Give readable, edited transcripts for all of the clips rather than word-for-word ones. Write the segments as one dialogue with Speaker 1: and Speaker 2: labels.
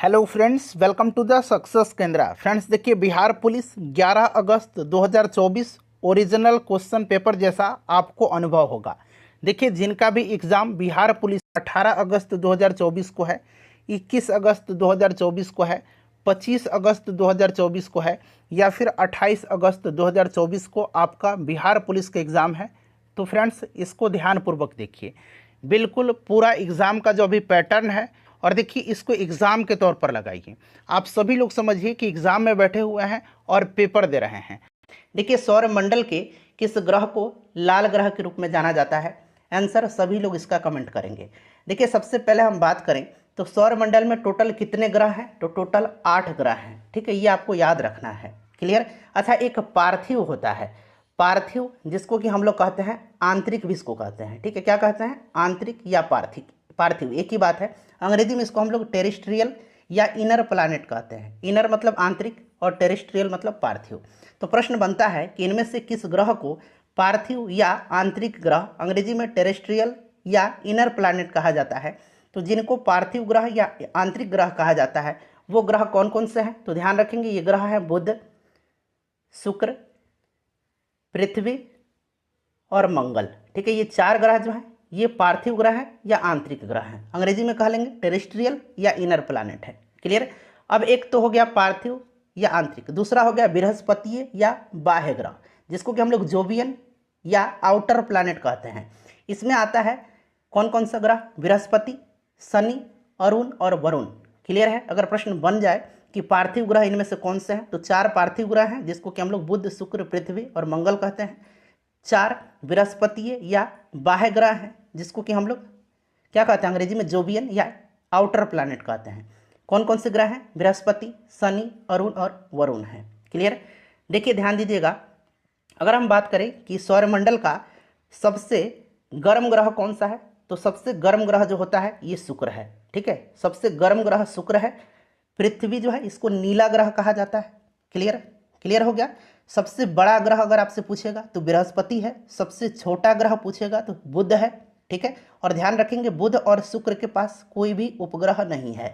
Speaker 1: Hello friends, welcome to the success Kendra. Friends देखिए, Bihar police 11 अगस्त 2024 original question paper जैसा आपको अनुभव होगा। देखिए, जिनका भी एग्ज़ाम बिहार पुलिस 18 अगस्त 2024 को है, 21 अगस्त 2024 को है, 25 अगस्त 2024 को है या फिर 28 अगस्त 2024 को आपका बिहार पुलिस का एग्ज़ाम है, तो फ्रेंड्स इसको ध्यानपूर्वक देखिए। बिल्कुल पूरा एग्ज़ाम का जो अभी पैटर्न है, और देखिए इसको एग्ज़ाम के तौर पर लगाइए। आप सभी लोग समझिए कि एग्ज़ाम में बैठे हुए हैं और पेपर दे रहे हैं। देखिए, सौर मंडल के किस ग्रह को लाल ग्रह के रूप में जाना जाता है? आंसर सभी लोग इसका कमेंट करेंगे। देखिए, सबसे पहले हम बात करें तो सौर मंडल में टोटल कितने ग्रह हैं? तो टोटल 8 ग्रह हैं। ठीक है, ये आपको याद रखना है। क्लियर? अच्छा, एक पार्थिव होता है, पार्थिव, जिसको कि हम लोग कहते हैं आंतरिक भी इसको कहते हैं। ठीक है, क्या कहते हैं? आंतरिक या पार्थिव। पार्थिव एक ही बात है। अंग्रेजी में इसको हम लोग टेरेस्ट्रियल या इनर प्लैनेट कहते हैं। इनर मतलब आंतरिक और टेरेस्ट्रियल मतलब पार्थिव। तो प्रश्न बनता है कि इनमें से किस ग्रह को पार्थिव या आंतरिक ग्रह, अंग्रेजी में टेरेस्ट्रियल या इनर प्लैनेट कहा जाता है। तो जिनको पार्थिव ग्रह या आंतरिक ग्रह कहा जाता है वो ग्रह कौन कौन से हैं? तो ध्यान रखेंगे, ये ग्रह है बुध, शुक्र, पृथ्वी और मंगल। ठीक है, ये 4 ग्रह जो हैं ये पार्थिव ग्रह है या आंतरिक ग्रह है। अंग्रेजी में कह लेंगे टेरेस्ट्रियल या इनर प्लैनेट है। क्लियर? अब एक तो हो गया पार्थिव या आंतरिक, दूसरा हो गया बृहस्पतीय या बाह्य ग्रह, जिसको कि हम लोग जोवियन या आउटर प्लैनेट कहते हैं। इसमें आता है कौन कौन सा ग्रह? बृहस्पति, शनि, अरुण और वरुण। क्लियर है? अगर प्रश्न बन जाए कि पार्थिव ग्रह इनमें से कौन से हैं, तो 4 पार्थिव ग्रह हैं, जिसको कि हम लोग बुध, शुक्र, पृथ्वी और मंगल कहते हैं। 4 बृहस्पतीय या बाह्य ग्रह हैं, जिसको कि हम लोग क्या कहते हैं? अंग्रेजी में जोवियन या आउटर प्लैनेट कहते हैं। कौन कौन से ग्रह हैं? बृहस्पति, शनि, अरुण और वरुण हैं। क्लियर? देखिए, ध्यान दीजिएगा, अगर हम बात करें कि सौरमंडल का सबसे गर्म ग्रह कौन सा है, तो सबसे गर्म ग्रह जो होता है ये शुक्र है। ठीक है, सबसे गर्म ग्रह शुक्र है। पृथ्वी जो है इसको नीला ग्रह कहा जाता है। क्लियर? क्लियर हो गया। सबसे बड़ा ग्रह अगर आपसे पूछेगा तो बृहस्पति है, सबसे छोटा ग्रह पूछेगा तो बुध है। ठीक है, और ध्यान रखेंगे बुध और शुक्र के पास कोई भी उपग्रह नहीं है।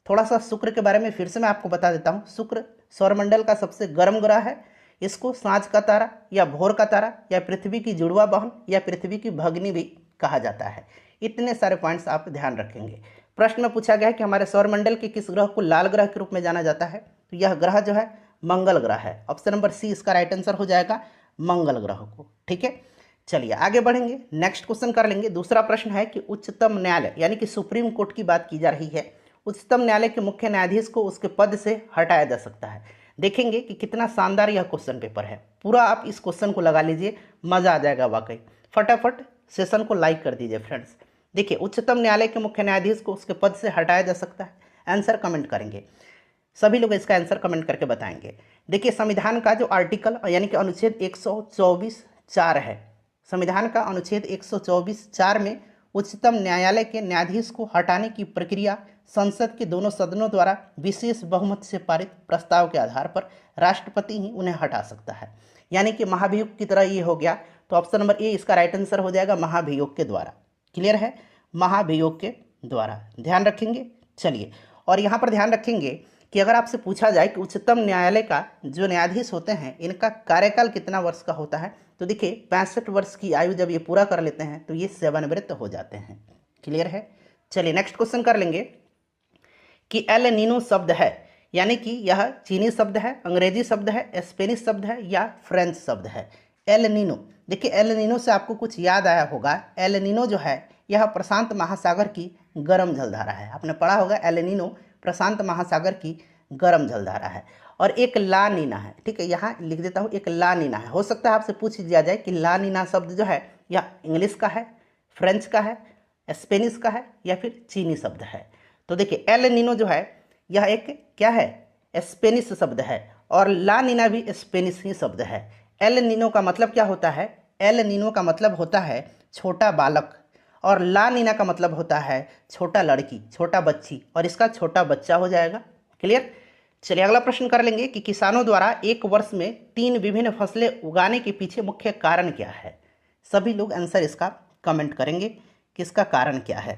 Speaker 1: थोड़ा सा शुक्र के बारे में फिर से मैं आपको बता देता हूँ। शुक्र सौरमंडल का सबसे गर्म ग्रह है। इसको सांझ का तारा या भोर का तारा या पृथ्वी की जुड़वा बहन या पृथ्वी की भगनी भी कहा जाता है। इतने सारे पॉइंट्स आप ध्यान रखेंगे। प्रश्न में पूछा गया है कि हमारे सौरमंडल के किस ग्रह को लाल ग्रह के रूप में जाना जाता है, तो यह ग्रह जो है मंगल ग्रह है। ऑप्शन नंबर सी इसका राइट आंसर हो जाएगा, मंगल ग्रह को। ठीक है, चलिए आगे बढ़ेंगे, नेक्स्ट क्वेश्चन कर लेंगे। दूसरा प्रश्न है कि उच्चतम न्यायालय यानी कि सुप्रीम कोर्ट की बात की जा रही है। उच्चतम न्यायालय के मुख्य न्यायाधीश को उसके पद से हटाया जा सकता है। देखेंगे कि कितना शानदार यह क्वेश्चन पेपर है। पूरा आप इस क्वेश्चन को लगा लीजिए, मजा आ जाएगा वाकई। फटाफट सेशन को लाइक कर दीजिए फ्रेंड्स। देखिए, उच्चतम न्यायालय के मुख्य न्यायाधीश को उसके पद से हटाया जा सकता है। आंसर कमेंट करेंगे, सभी लोग इसका आंसर कमेंट करके बताएंगे। देखिए, संविधान का जो आर्टिकल यानी कि अनुच्छेद 124(4) है, संविधान का अनुच्छेद 124(4) में उच्चतम न्यायालय के न्यायाधीश को हटाने की प्रक्रिया संसद के दोनों सदनों द्वारा विशेष बहुमत से पारित प्रस्ताव के आधार पर राष्ट्रपति ही उन्हें हटा सकता है। यानी कि महाभियोग की तरह ये हो गया। तो ऑप्शन नंबर ए इसका राइट आंसर हो जाएगा, महाभियोग के द्वारा। क्लियर है? महाभियोग के द्वारा, ध्यान रखेंगे। चलिए, और यहाँ पर ध्यान रखेंगे कि अगर आपसे पूछा जाए कि उच्चतम न्यायालय का जो न्यायाधीश होते हैं इनका कार्यकाल कितना वर्ष का होता है, तो देखिए 65 वर्ष की आयु जब ये पूरा कर लेते हैं तो ये सेवानिवृत्त हो जाते हैं। क्लियर है? चलिए नेक्स्ट क्वेश्चन कर लेंगे कि एल नीनो शब्द है, यानी कि यह चीनी शब्द है, अंग्रेजी शब्द है, स्पेनिश शब्द है या फ्रेंच शब्द है। एल नीनो, देखिए एल नीनो से आपको कुछ याद आया होगा। एल नीनो जो है यह प्रशांत महासागर की गर्म जलधारा है। आपने पढ़ा होगा एल नीनो प्रशांत महासागर की गर्म जलधारा है। और एक ला नीना है। ठीक है, यहाँ लिख देता हूँ, एक ला नीना है। हो सकता है आपसे पूछ दिया जाए कि ला नीना शब्द जो है यह इंग्लिश का है, फ्रेंच का है, स्पेनिश का है या फिर चीनी शब्द है। तो देखिए एल नीनो जो है यह एक क्या है? स्पेनिश शब्द है, और ला नीना भी स्पेनिश ही शब्द है। एल नीनो का मतलब क्या होता है? एल नीनो का मतलब होता है छोटा बालक, और ला नीना का मतलब होता है छोटा लड़की, छोटा बच्ची, और इसका छोटा बच्चा हो जाएगा। क्लियर? चलिए अगला प्रश्न कर लेंगे कि किसानों द्वारा एक वर्ष में 3 विभिन्न फसलें उगाने के पीछे मुख्य कारण क्या है। सभी लोग आंसर इसका कमेंट करेंगे कि इसका कारण क्या है।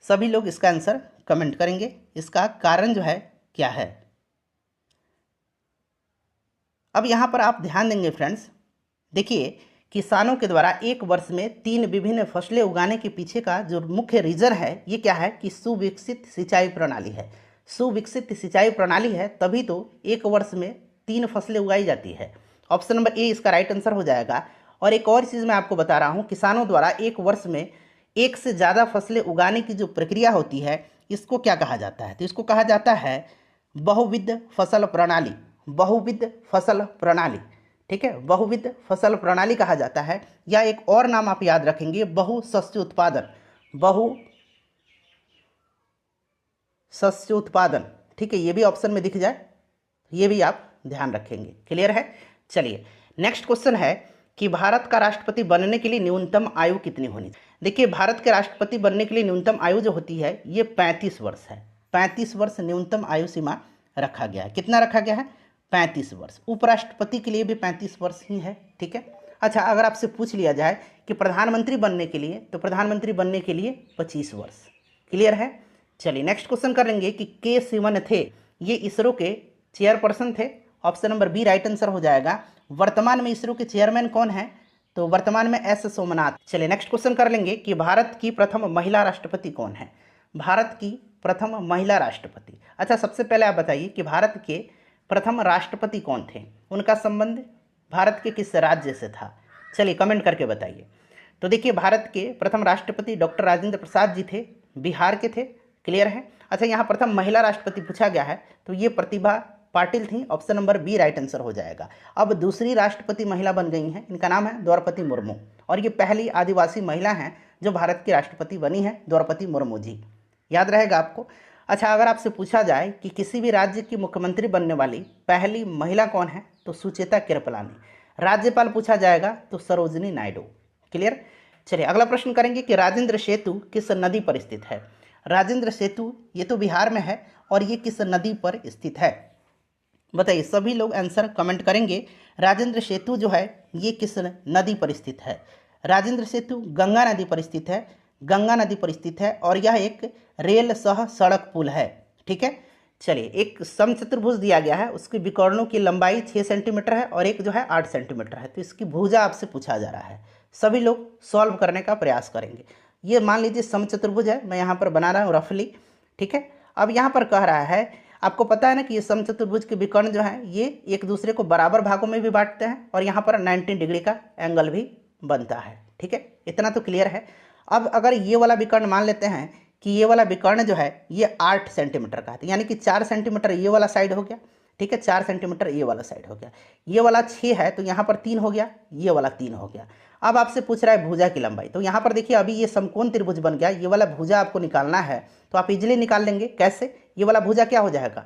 Speaker 1: सभी लोग इसका आंसर कमेंट करेंगे। इसका कारण जो है क्या है। अब यहाँ पर आप ध्यान देंगे फ्रेंड्स, देखिए किसानों के द्वारा एक वर्ष में 3 विभिन्न फसलें उगाने के पीछे का जो मुख्य रीजन है ये क्या है कि सुविकसित सिंचाई प्रणाली है। सुविकसित सिंचाई प्रणाली है तभी तो एक वर्ष में 3 फसलें उगाई जाती है। ऑप्शन नंबर ए इसका राइट आंसर हो जाएगा। और एक और चीज़ मैं आपको बता रहा हूँ, किसानों द्वारा एक वर्ष में एक से ज़्यादा फसलें उगाने की जो प्रक्रिया होती है इसको क्या कहा जाता है, तो इसको कहा जाता है बहुविध फसल प्रणाली। बहुविध फसल प्रणाली, ठीक है, बहुविध फसल प्रणाली कहा जाता है। या एक और नाम आप याद रखेंगे, बहुशस्य उत्पादन। बहु शस्य उत्पादन, ठीक है, ये भी ऑप्शन में दिख जाए, ये भी आप ध्यान रखेंगे। क्लियर है। चलिए नेक्स्ट क्वेश्चन है कि भारत का राष्ट्रपति बनने के लिए न्यूनतम आयु कितनी होनी चाहिए। देखिए भारत के राष्ट्रपति बनने के लिए न्यूनतम आयु जो होती है ये 35 वर्ष है। 35 वर्ष न्यूनतम आयु सीमा रखा गया है। कितना रखा गया है, 35 वर्ष। उपराष्ट्रपति के लिए भी 35 वर्ष ही है, ठीक है। अच्छा, अगर आपसे पूछ लिया जाए कि प्रधानमंत्री बनने के लिए, तो प्रधानमंत्री बनने के लिए 25 वर्ष। क्लियर है। चलिए नेक्स्ट क्वेश्चन कर लेंगे कि के सिवन थे, ये इसरो के चेयरपर्सन थे। Option number B right answer हो जाएगा। वर्तमान में इसरो के चेयरमैन कौन है, तो वर्तमान में एस सोमनाथ। चलिए नेक्स्ट क्वेश्चन कर लेंगे कि भारत की प्रथम महिला राष्ट्रपति कौन है। भारत की प्रथम महिला राष्ट्रपति। अच्छा, सबसे पहले आप बताइए कि भारत के प्रथम राष्ट्रपति कौन थे, उनका संबंध भारत के किस राज्य से था। चलिए कमेंट करके बताइए। तो देखिए भारत के प्रथम राष्ट्रपति डॉक्टर राजेंद्र प्रसाद जी थे, बिहार के थे। क्लियर है। अच्छा, यहाँ प्रथम महिला राष्ट्रपति पूछा गया है तो ये प्रतिभा पाटिल थी। Option number B right answer हो जाएगा। अब दूसरी राष्ट्रपति महिला बन गई हैं, इनका नाम है द्रौपदी मुर्मू, और ये पहली आदिवासी महिला हैं जो भारत की राष्ट्रपति बनी है, द्रौपदी मुर्मू जी। याद रहेगा आपको। अच्छा, अगर आपसे पूछा जाए कि किसी भी राज्य की मुख्यमंत्री बनने वाली पहली महिला कौन है, तो सुचेता कृपलानी। राज्यपाल पूछा जाएगा तो सरोजिनी नायडू। क्लियर। चलिए अगला प्रश्न करेंगे कि राजेंद्र सेतु किस नदी पर स्थित है। राजेंद्र सेतु ये तो बिहार में है और ये किस नदी पर स्थित है, बताइए। सभी लोग आंसर कमेंट करेंगे। राजेंद्र सेतु जो है ये किस नदी पर स्थित है। राजेंद्र सेतु गंगा नदी पर स्थित है, गंगा नदी पर स्थित है, और यह एक रेल सह सड़क पुल है, ठीक है। चलिए एक समचतुर्भुज दिया गया है, उसके विकर्णों की लंबाई 6 सेंटीमीटर है और एक जो है 8 सेंटीमीटर है, तो इसकी भुजा आपसे पूछा जा रहा है। सभी लोग सॉल्व करने का प्रयास करेंगे। ये मान लीजिए समचतुर्भुज है, मैं यहाँ पर बना रहा हूँ रफली, ठीक है। अब यहाँ पर कह रहा है, आपको पता है ना कि ये समचतुर्भुज के विकर्ण जो हैं ये एक दूसरे को बराबर भागों में भी बांटते हैं और यहाँ पर 90 डिग्री का एंगल भी बनता है, ठीक है। इतना तो क्लियर है। अब अगर ये वाला विकर्ण मान लेते हैं कि ये वाला विकर्ण जो है ये 8 सेंटीमीटर का है, यानी कि 4 सेंटीमीटर ये वाला साइड हो गया, ठीक है, 4 सेंटीमीटर ये वाला साइड हो गया। ये वाला 6 है तो यहाँ पर 3 हो गया, ये वाला 3 हो गया। अब आपसे पूछ रहा है भुजा की लंबाई, तो यहाँ पर देखिए अभी ये समकोण त्रिभुज बन गया, ये वाला भुजा आपको निकालना है तो आप इजीली निकाल लेंगे। कैसे, ये वाला भुजा क्या हो जाएगा,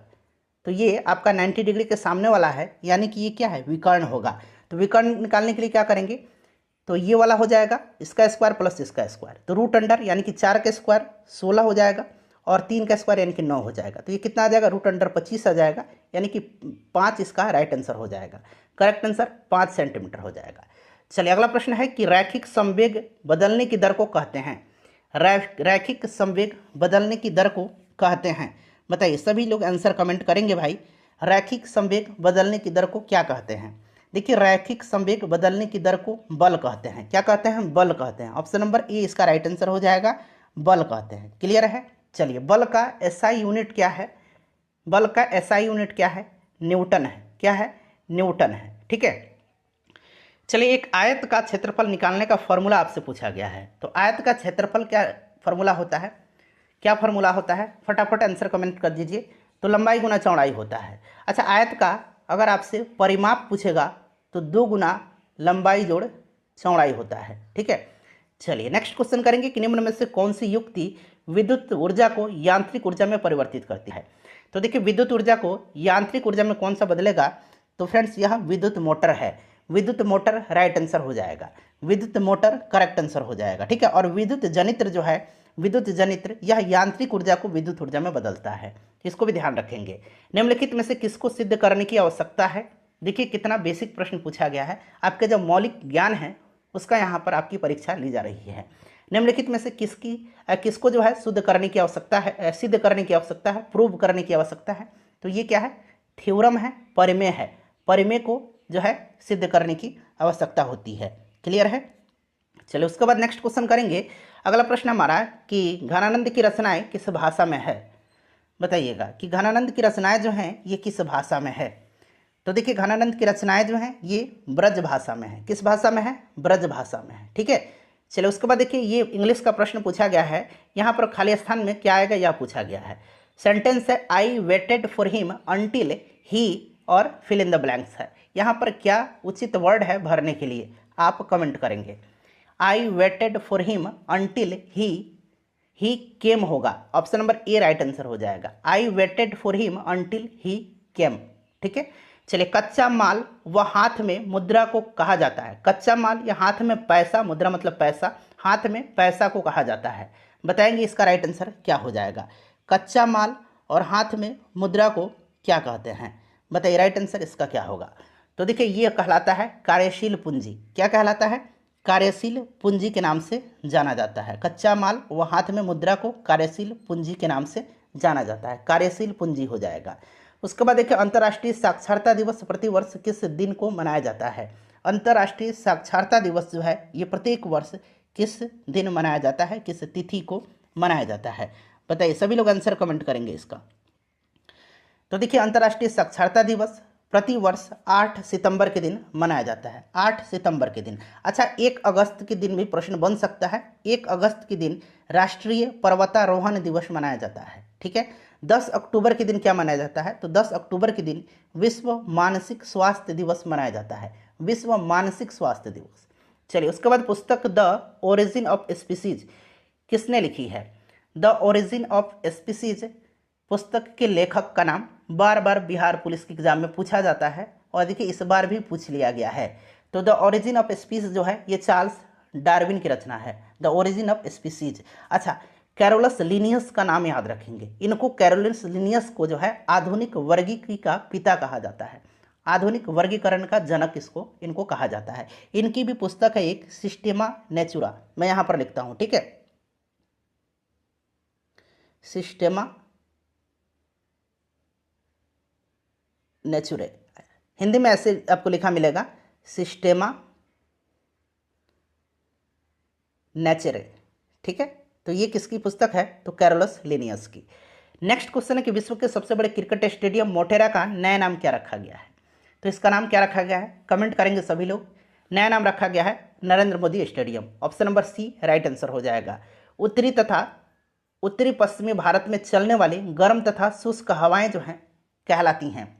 Speaker 1: तो ये आपका 90 डिग्री के सामने वाला है, यानी कि ये क्या है, विकर्ण होगा। तो विकर्ण निकालने के लिए क्या करेंगे, तो ये वाला हो जाएगा इसका स्क्वायर प्लस इसका स्क्वायर, तो रूट अंडर यानी कि 4 का स्क्वायर 16 हो जाएगा और 3 का स्क्वायर यानी कि 9 हो जाएगा। तो ये कितना आ जाएगा, रूट अंडर 25 आ जाएगा, यानी कि 5 इसका राइट आंसर हो जाएगा। करेक्ट आंसर 5 सेंटीमीटर हो जाएगा। चलिए अगला प्रश्न है कि रैखिक संवेग बदलने की दर को कहते हैं। रैखिक संवेग बदलने की दर को कहते हैं, बताइए। सभी लोग आंसर कमेंट करेंगे भाई। रैखिक संवेग बदलने की दर को क्या कहते हैं। देखिए रैखिक संवेग बदलने की दर को बल कहते हैं। क्या कहते हैं, बल कहते हैं। ऑप्शन नंबर ए इसका राइट आंसर हो जाएगा, बल कहते हैं। क्लियर है। चलिए बल का एसआई यूनिट क्या है, बल का एसआई यूनिट क्या है, न्यूटन है। क्या है, न्यूटन है, ठीक है। चलिए एक आयत का क्षेत्रफल निकालने का फॉर्मूला आपसे पूछा गया है, तो आयत का क्षेत्रफल क्या फॉर्मूला होता है, क्या फॉर्मूला होता है, फटाफट आंसर कमेंट कर दीजिए। तो लंबाई गुना चौड़ाई होता है। अच्छा, आयत का अगर आपसे परिमाप पूछेगा तो 2 गुना लंबाई जोड़ चौड़ाई होता है, ठीक है। चलिए नेक्स्ट क्वेश्चन करेंगे कि निम्न में से कौन सी युक्ति विद्युत ऊर्जा को यांत्रिक ऊर्जा में परिवर्तित करती है। तो देखिए विद्युत ऊर्जा को यांत्रिक ऊर्जा में कौन सा बदलेगा, तो फ्रेंड्स यह विद्युत मोटर है। विद्युत मोटर राइट आंसर हो जाएगा, विद्युत मोटर करेक्ट आंसर हो जाएगा, ठीक है। और विद्युत जनित्र जो है, विद्युत जनित्र यह यांत्रिक ऊर्जा को विद्युत ऊर्जा में बदलता है, इसको भी ध्यान रखेंगे। निम्नलिखित में से किसको सिद्ध करने की आवश्यकता है। देखिए कितना बेसिक प्रश्न पूछा गया है, आपके जो मौलिक ज्ञान है उसका यहाँ पर आपकी परीक्षा ली जा रही है। निम्नलिखित में से किसको जो है शुद्ध करने की आवश्यकता है, सिद्ध करने की आवश्यकता है, प्रूव करने की आवश्यकता है? तो ये क्या है? थ्योरम है, परिमेय है। परिमेय को जो है सिद्ध करने की आवश्यकता होती है। क्लियर है? चलिए उसके बाद नेक्स्ट क्वेश्चन करेंगे। अगला प्रश्न हमारा कि घनानंद की रचनाएं किस भाषा में है? बताइएगा कि घनानंद की रचनाएं जो हैं ये किस भाषा में है? तो देखिए घनानंद की रचनाएं जो हैं ये ब्रज भाषा में है। किस भाषा में है? ब्रज भाषा में है। ठीक है, चलिए उसके बाद देखिए ये इंग्लिश का प्रश्न पूछा गया है। यहाँ पर खाली स्थान में क्या आएगा यह पूछा गया है। सेंटेंस है आई वेटेड फॉर हिम अंटिल ही और फिल इन द ब्लैंक्स है। यहाँ पर क्या उचित वर्ड है भरने के लिए आप कमेंट करेंगे। I waited for him until he came होगा। Option number A right answer हो जाएगा। I waited for him until he came. ठीक है, चलिए कच्चा माल व हाथ में मुद्रा को कहा जाता है। कच्चा माल या हाथ में पैसा, मुद्रा मतलब पैसा, हाथ में पैसा को कहा जाता है। बताएंगे इसका राइट आंसर क्या हो जाएगा। कच्चा माल और हाथ में मुद्रा को क्या कहते हैं? बताइए राइट आंसर इसका क्या होगा। तो देखिए ये कहलाता है कार्यशील पूंजी। क्या कहलाता है? कार्यशील पूंजी के नाम से जाना जाता है। कच्चा माल व हाथ में मुद्रा को कार्यशील पूंजी के नाम से जाना जाता है। कार्यशील पूंजी हो जाएगा। उसके बाद देखिए अंतर्राष्ट्रीय साक्षरता दिवस प्रतिवर्ष किस दिन को मनाया जाता है? अंतर्राष्ट्रीय साक्षरता दिवस जो है ये प्रत्येक वर्ष किस दिन मनाया जाता है, किस तिथि को मनाया जाता है? बताइए, सभी लोग आंसर कमेंट करेंगे इसका। तो देखिए अंतर्राष्ट्रीय साक्षरता दिवस प्रतिवर्ष 8 सितंबर के दिन मनाया जाता है। 8 सितंबर के दिन। अच्छा, 1 अगस्त के दिन भी प्रश्न बन सकता है। 1 अगस्त के दिन राष्ट्रीय पर्वतारोहण दिवस मनाया जाता है। ठीक है, 10 अक्टूबर के दिन क्या मनाया जाता है? तो 10 अक्टूबर के दिन विश्व मानसिक स्वास्थ्य दिवस मनाया जाता है। विश्व मानसिक स्वास्थ्य दिवस। चलिए उसके बाद पुस्तक द ओरिजिन ऑफ स्पीसीज किसने लिखी है? द ओरिजिन ऑफ स्पीसीज पुस्तक के लेखक का नाम बार बार बिहार पुलिस के एग्जाम में पूछा जाता है और देखिए इस बार भी पूछ लिया गया है। तो द ओरिजिन ऑफ स्पीसीज जो है ये चार्ल्स डार्विन की रचना है। The origin of species. अच्छा, कैरोलस लिनियस का नाम याद रखेंगे। इनको कैरोलस लिनियस को जो है आधुनिक वर्गीकरण का पिता कहा जाता है। आधुनिक वर्गीकरण का जनक इनको कहा जाता है। इनकी भी पुस्तक है एक सिस्टेमा नेचुरा। मैं यहाँ पर लिखता हूँ, ठीक है, सिस्टेमा नेचुरे। हिंदी में ऐसे आपको लिखा मिलेगा सिस्टेमा नेचुरे। ठीक है, तो ये किसकी पुस्तक है? तो कैरोलस लिनियस की। नेक्स्ट क्वेश्चन है कि विश्व के सबसे बड़े क्रिकेट स्टेडियम मोटेरा का नया नाम क्या रखा गया है? तो इसका नाम क्या रखा गया है? कमेंट करेंगे सभी लोग। नया नाम रखा गया है Narendra Modi stadium. Option number C right answer हो जाएगा। उत्तरी तथा उत्तरी पश्चिमी भारत में चलने वाली गर्म तथा शुष्क हवाएं जो हैं कहलाती हैं।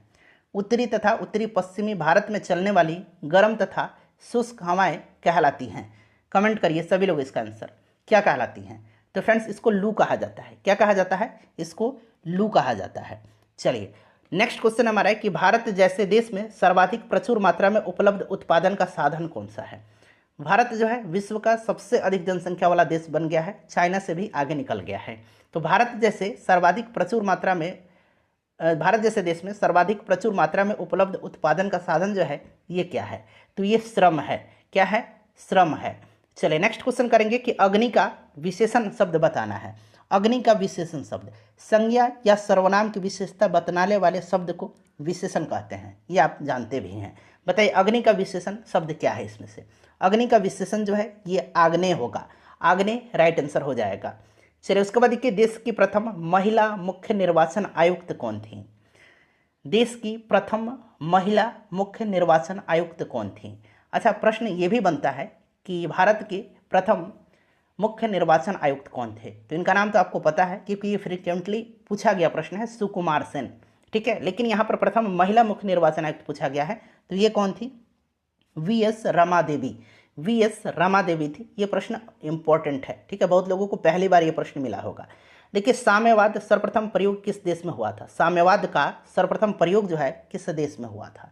Speaker 1: उत्तरी तथा उत्तरी पश्चिमी भारत में चलने वाली गर्म तथा शुष्क हवाएं कहलाती हैं। कमेंट करिए सभी लोग इसका आंसर क्या कहलाती हैं। तो फ्रेंड्स इसको लू कहा जाता है। क्या कहा जाता है? इसको लू कहा जाता है। चलिए नेक्स्ट क्वेश्चन हमारा है कि भारत जैसे देश में सर्वाधिक प्रचुर मात्रा में उपलब्ध उत्पादन का साधन कौन सा है? भारत जो है विश्व का सबसे अधिक जनसंख्या वाला देश बन गया है। चाइना से भी आगे निकल गया है। तो भारत जैसे देश में सर्वाधिक प्रचुर मात्रा में उपलब्ध उत्पादन का साधन जो है ये क्या है? तो ये श्रम है। क्या है? श्रम है। चलिए नेक्स्ट क्वेश्चन करेंगे कि अग्नि का विशेषण शब्द बताना है। अग्नि का विशेषण शब्द संज्ञा या सर्वनाम की विशेषता बतलाने वाले शब्द को विशेषण कहते हैं। ये आप जानते भी हैं। बताइए अग्नि का विशेषण शब्द क्या है? इसमें से अग्नि का विशेषण जो है ये आग्नेय होगा। आग्नेय राइट आंसर हो जाएगा। चलिए उसके बाद देखिए देश की प्रथम महिला मुख्य निर्वाचन आयुक्त कौन थी? देश की प्रथम महिला मुख्य निर्वाचन आयुक्त कौन थी? अच्छा, प्रश्न ये भी बनता है कि भारत के प्रथम मुख्य निर्वाचन आयुक्त कौन थे? तो इनका नाम तो आपको पता है क्योंकि ये फ्रिक्वेंटली पूछा गया प्रश्न है, सुकुमार सेन। ठीक है, लेकिन यहाँ पर प्रथम महिला मुख्य निर्वाचन आयुक्त पूछा गया है। तो ये कौन थी? वीएस रमा देवी। वीएस रमा देवी थी। ये प्रश्न इंपॉर्टेंट है। ठीक है, बहुत लोगों को पहली बार ये प्रश्न मिला होगा। देखिए साम्यवाद सर्वप्रथम प्रयोग किस देश में हुआ था? साम्यवाद का सर्वप्रथम प्रयोग जो है किस देश में हुआ था?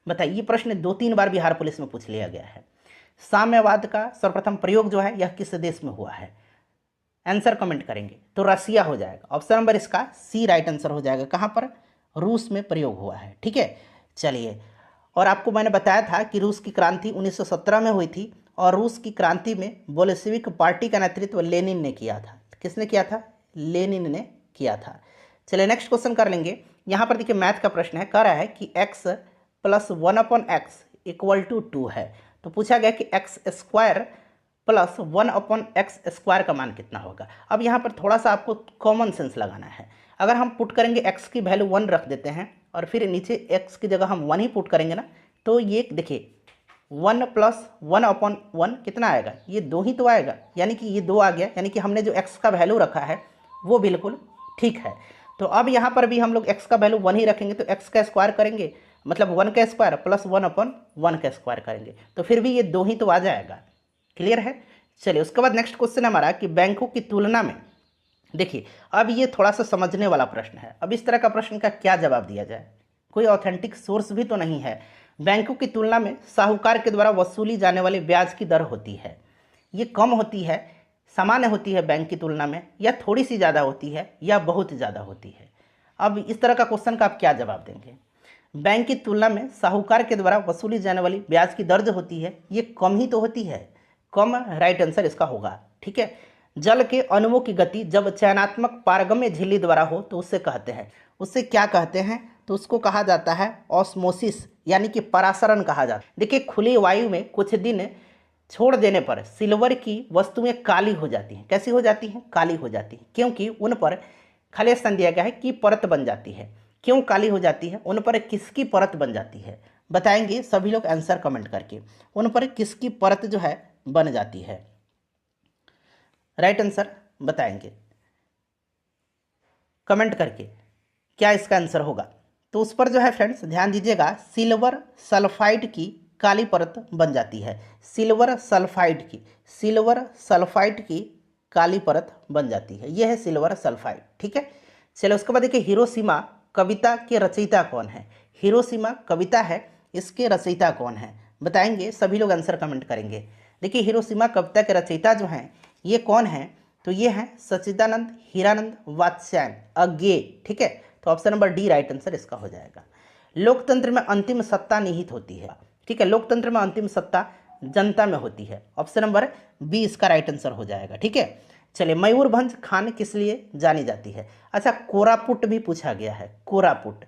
Speaker 1: बताइए, ये प्रश्न 2-3 बार बिहार पुलिस में पूछ लिया गया है। साम्यवाद का सर्वप्रथम प्रयोग जो है यह किस देश में हुआ है? आंसर कमेंट करेंगे। तो रसिया हो जाएगा। ऑप्शन नंबर इसका सी राइट आंसर हो जाएगा। कहाँ पर? रूस में प्रयोग हुआ है। ठीक है, चलिए और आपको मैंने बताया था कि रूस की क्रांति 1917 में हुई थी और रूस की क्रांति में बोल्शेविक पार्टी का नेतृत्व लेनिन ने किया था। किसने किया था? लेनिन ने किया था। चलिए नेक्स्ट क्वेश्चन कर लेंगे। यहाँ पर देखिए मैथ का प्रश्न है, कह रहा है कि x plus 1/x equal to 2 है। तो पूछा गया कि एक्स स्क्वायर प्लस 1/x² का मान कितना होगा। अब यहाँ पर थोड़ा सा आपको कॉमन सेंस लगाना है। अगर हम पुट करेंगे x की वैल्यू 1 रख देते हैं और फिर नीचे x की जगह हम 1 ही पुट करेंगे ना, तो ये देखिए 1 प्लस 1/1 कितना आएगा? ये 2 ही तो आएगा, यानी कि ये 2 आ गया, यानी कि हमने जो x का वैल्यू रखा है वो बिल्कुल ठीक है। तो अब यहाँ पर भी हम लोग x का वैल्यू 1 ही रखेंगे, तो x का स्क्वायर करेंगे, मतलब 1 का स्क्वायर प्लस 1/1 का स्क्वायर करेंगे, तो फिर भी ये 2 ही तो आ जाएगा। क्लियर है? चलिए उसके बाद नेक्स्ट क्वेश्चन हमारा कि बैंकों की तुलना में, देखिए अब ये थोड़ा सा समझने वाला प्रश्न है। अब इस तरह का प्रश्न का क्या जवाब दिया जाए? कोई ऑथेंटिक सोर्स भी तो नहीं है। बैंकों की तुलना में साहूकार के द्वारा वसूली जाने वाली ब्याज की दर होती है, ये कम होती है, सामान्य होती है बैंक की तुलना में, या थोड़ी सी ज़्यादा होती है, या बहुत ज़्यादा होती है। अब इस तरह का क्वेश्चन का आप क्या जवाब देंगे? बैंक की तुलना में साहूकार के द्वारा वसूली जाने वाली ब्याज की दर जो होती है ये कम ही तो होती है, कम राइट आंसर इसका होगा। ठीक है। जल के अणुओं की गति जब चयनात्मक पारगम्य झिल्ली द्वारा हो तो उससे कहते हैं, उससे क्या कहते हैं? तो उसको कहा जाता है ऑस्मोसिस, यानी कि परासरण कहा जाता है। देखिए खुली वायु में कुछ दिन छोड़ देने पर सिल्वर की वस्तुएं काली हो जाती हैं। कैसी हो जाती हैं? काली हो जाती हैं, क्योंकि उन पर खाली स्थान दिया गया है कि परत बन जाती है। क्यों काली हो जाती है? उन पर किसकी परत बन जाती है? बताएंगे सभी लोग आंसर कमेंट करके। उन पर किसकी परत जो है बन जाती है? राइट आंसर बताएंगे कमेंट करके, क्या इसका आंसर होगा? तो उस पर जो है फ्रेंड्स ध्यान दीजिएगा, सिल्वर सल्फाइड की काली परत बन जाती है। सिल्वर सल्फाइड की काली परत बन जाती है, यह है सिल्वर सल्फाइड। ठीक है। चलो उसके बाद देखिए हिरोशिमा कविता के रचयिता कौन है? हिरोशिमा कविता है, इसके रचयिता कौन है? बताएंगे सभी लोग आंसर कमेंट करेंगे। देखिए हिरोशिमा कविता के रचयिता जो हैं ये कौन है? तो ये हैं सच्चिदानंद हीरानंद वात्स्यायन अज्ञे। ठीक है। तो option number D right answer इसका हो जाएगा। लोकतंत्र में अंतिम सत्ता निहित होती है। ठीक है। लोकतंत्र में अंतिम सत्ता जनता में होती है। ऑप्शन नंबर बी इसका राइट आंसर हो जाएगा। ठीक है। चलिए मयूरभंज खान किस लिए जानी जाती है? अच्छा कोरापुट भी पूछा गया है। कोरापुट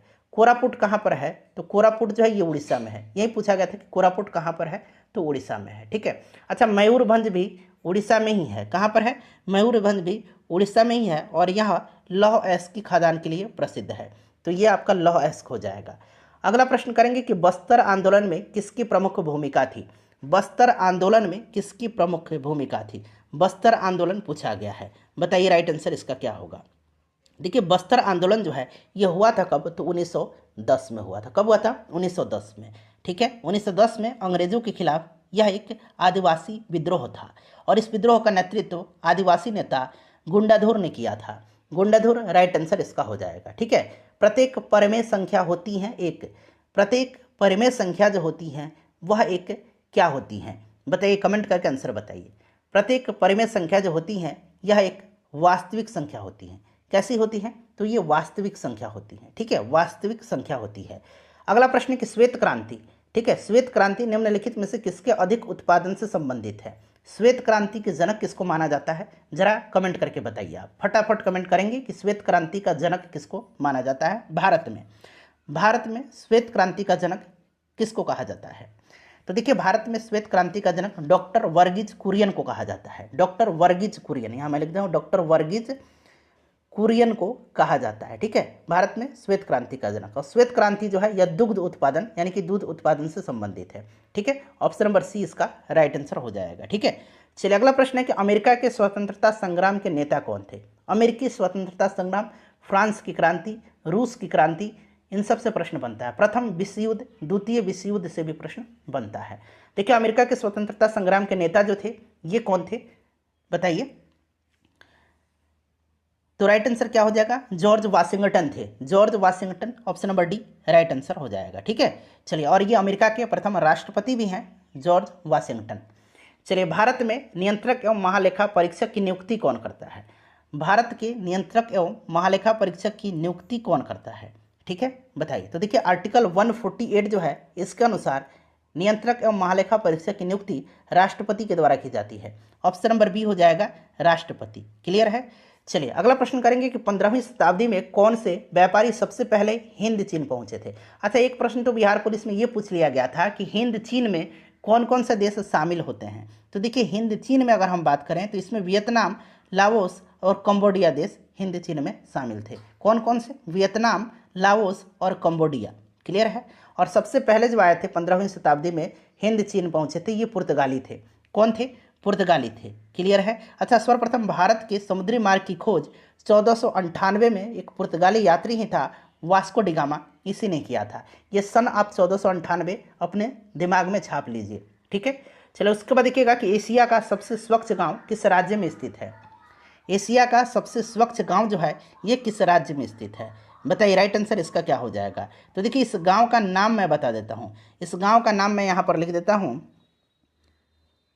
Speaker 1: कहाँ पर है? तो कोरापुट जो है ये उड़ीसा में है। यही पूछा गया था कि कोरापुट कहाँ पर है, तो उड़ीसा में है। ठीक है। अच्छा मयूरभंज भी उड़ीसा में ही है। कहाँ पर है? मयूरभंज भी उड़ीसा में ही है, और यह लौह अयस्क की खदान के लिए प्रसिद्ध है। तो ये आपका लौह अयस्क हो जाएगा। अगला प्रश्न करेंगे कि बस्तर आंदोलन में किसकी प्रमुख भूमिका थी? बस्तर आंदोलन में किसकी प्रमुख भूमिका थी? बस्तर आंदोलन पूछा गया है। बताइए राइट आंसर इसका क्या होगा? देखिए बस्तर आंदोलन जो है ये हुआ था कब? तो 1910 में हुआ था। कब हुआ था? 1910 में। ठीक है। 1910 में अंग्रेजों के खिलाफ यह एक आदिवासी विद्रोह था, और इस विद्रोह का नेतृत्व आदिवासी नेता गुंडाधुर ने किया था। गुंडाधुर राइट आंसर इसका हो जाएगा। ठीक है। प्रत्येक परिमेय संख्या होती हैं एक, प्रत्येक परिमेय संख्या जो होती हैं वह एक क्या होती हैं? बताइए कमेंट करके आंसर बताइए। प्रत्येक परिमेय संख्या जो होती हैं यह एक वास्तविक संख्या होती है। कैसी होती है? तो ये वास्तविक संख्या होती है। ठीक है। वास्तविक संख्या होती है। अगला प्रश्न है कि श्वेत क्रांति, ठीक है, श्वेत क्रांति निम्नलिखित में से किसके अधिक उत्पादन से संबंधित है? श्वेत क्रांति के जनक किसको माना जाता है? जरा कमेंट करके बताइए। आप फटाफट कमेंट करेंगे कि श्वेत क्रांति का जनक किसको माना जाता है भारत में श्वेत क्रांति का जनक किसको कहा जाता है? तो देखिए भारत में श्वेत क्रांति का जनक डॉक्टर वर्गीज कुरियन को कहा जाता है। डॉक्टर वर्गीज कुरियन, यहाँ मैं लिख दूँ डॉक्टर वर्गीज कुरियन को कहा जाता है। ठीक है। भारत में श्वेत क्रांति का जनक, और श्वेत क्रांति जो है यह दुग्ध उत्पादन यानी कि दूध उत्पादन से संबंधित है। ठीक है। ऑप्शन नंबर सी इसका राइट आंसर हो जाएगा। ठीक है। चलिए अगला प्रश्न है कि अमेरिका के स्वतंत्रता संग्राम के नेता कौन थे? अमेरिकी स्वतंत्रता संग्राम, फ्रांस की क्रांति, रूस की क्रांति, इन सब से प्रश्न बनता है। प्रथम विश्व युद्ध, द्वितीय विश्व युद्ध से भी प्रश्न बनता है। देखिए अमेरिका के स्वतंत्रता संग्राम के नेता जो थे ये कौन थे? बताइए। तो राइट आंसर क्या हो जाएगा? जॉर्ज वाशिंगटन थे। George Washington option number D right answer हो जाएगा। ठीक है। चलिए और ये अमेरिका के प्रथम राष्ट्रपति भी हैं जॉर्ज वाशिंगटन। चलिए भारत में नियंत्रक एवं महालेखा परीक्षक की नियुक्ति कौन करता है? भारत के नियंत्रक एवं महालेखा परीक्षक की नियुक्ति कौन करता है? ठीक है। बताइए। तो देखिए आर्टिकल 148 जो है इसके अनुसार नियंत्रक एवं महालेखा परीक्षक की नियुक्ति राष्ट्रपति के द्वारा की जाती है। ऑप्शन नंबर बी हो जाएगा राष्ट्रपति। क्लियर है। चलिए अगला प्रश्न करेंगे कि 15वीं शताब्दी में कौन से व्यापारी सबसे पहले हिंद चीन पहुंचे थे। अच्छा, एक प्रश्न तो बिहार पुलिस में ये पूछ लिया गया था कि हिंद चीन में कौन कौन से देश शामिल होते हैं। तो देखिए हिंद चीन में अगर हम बात करें तो इसमें वियतनाम, लाओस और कंबोडिया देश हिंद चीन में शामिल थे। कौन कौन से? वियतनाम, लाओस और कंबोडिया। क्लियर है। और सबसे पहले जो आए थे 15वीं शताब्दी में हिंद चीन पहुंचे थे, ये पुर्तगाली थे। कौन थे? पुर्तगाली थे। क्लियर है। अच्छा, सर्वप्रथम भारत के समुद्री मार्ग की खोज 1498 में एक पुर्तगाली यात्री ही था, वास्को डी गामा, इसी ने किया था। ये सन आप 1498 अपने दिमाग में छाप लीजिए। ठीक है। चलो उसके बाद देखिएगा कि एशिया का सबसे स्वच्छ गांव किस राज्य में स्थित है। एशिया का सबसे स्वच्छ गांव जो है ये किस राज्य में स्थित है? बताइए, राइट आंसर इसका क्या हो जाएगा। तो देखिए इस गांव का नाम मैं बता देता हूँ। इस गांव का नाम मैं यहाँ पर लिख देता हूँ,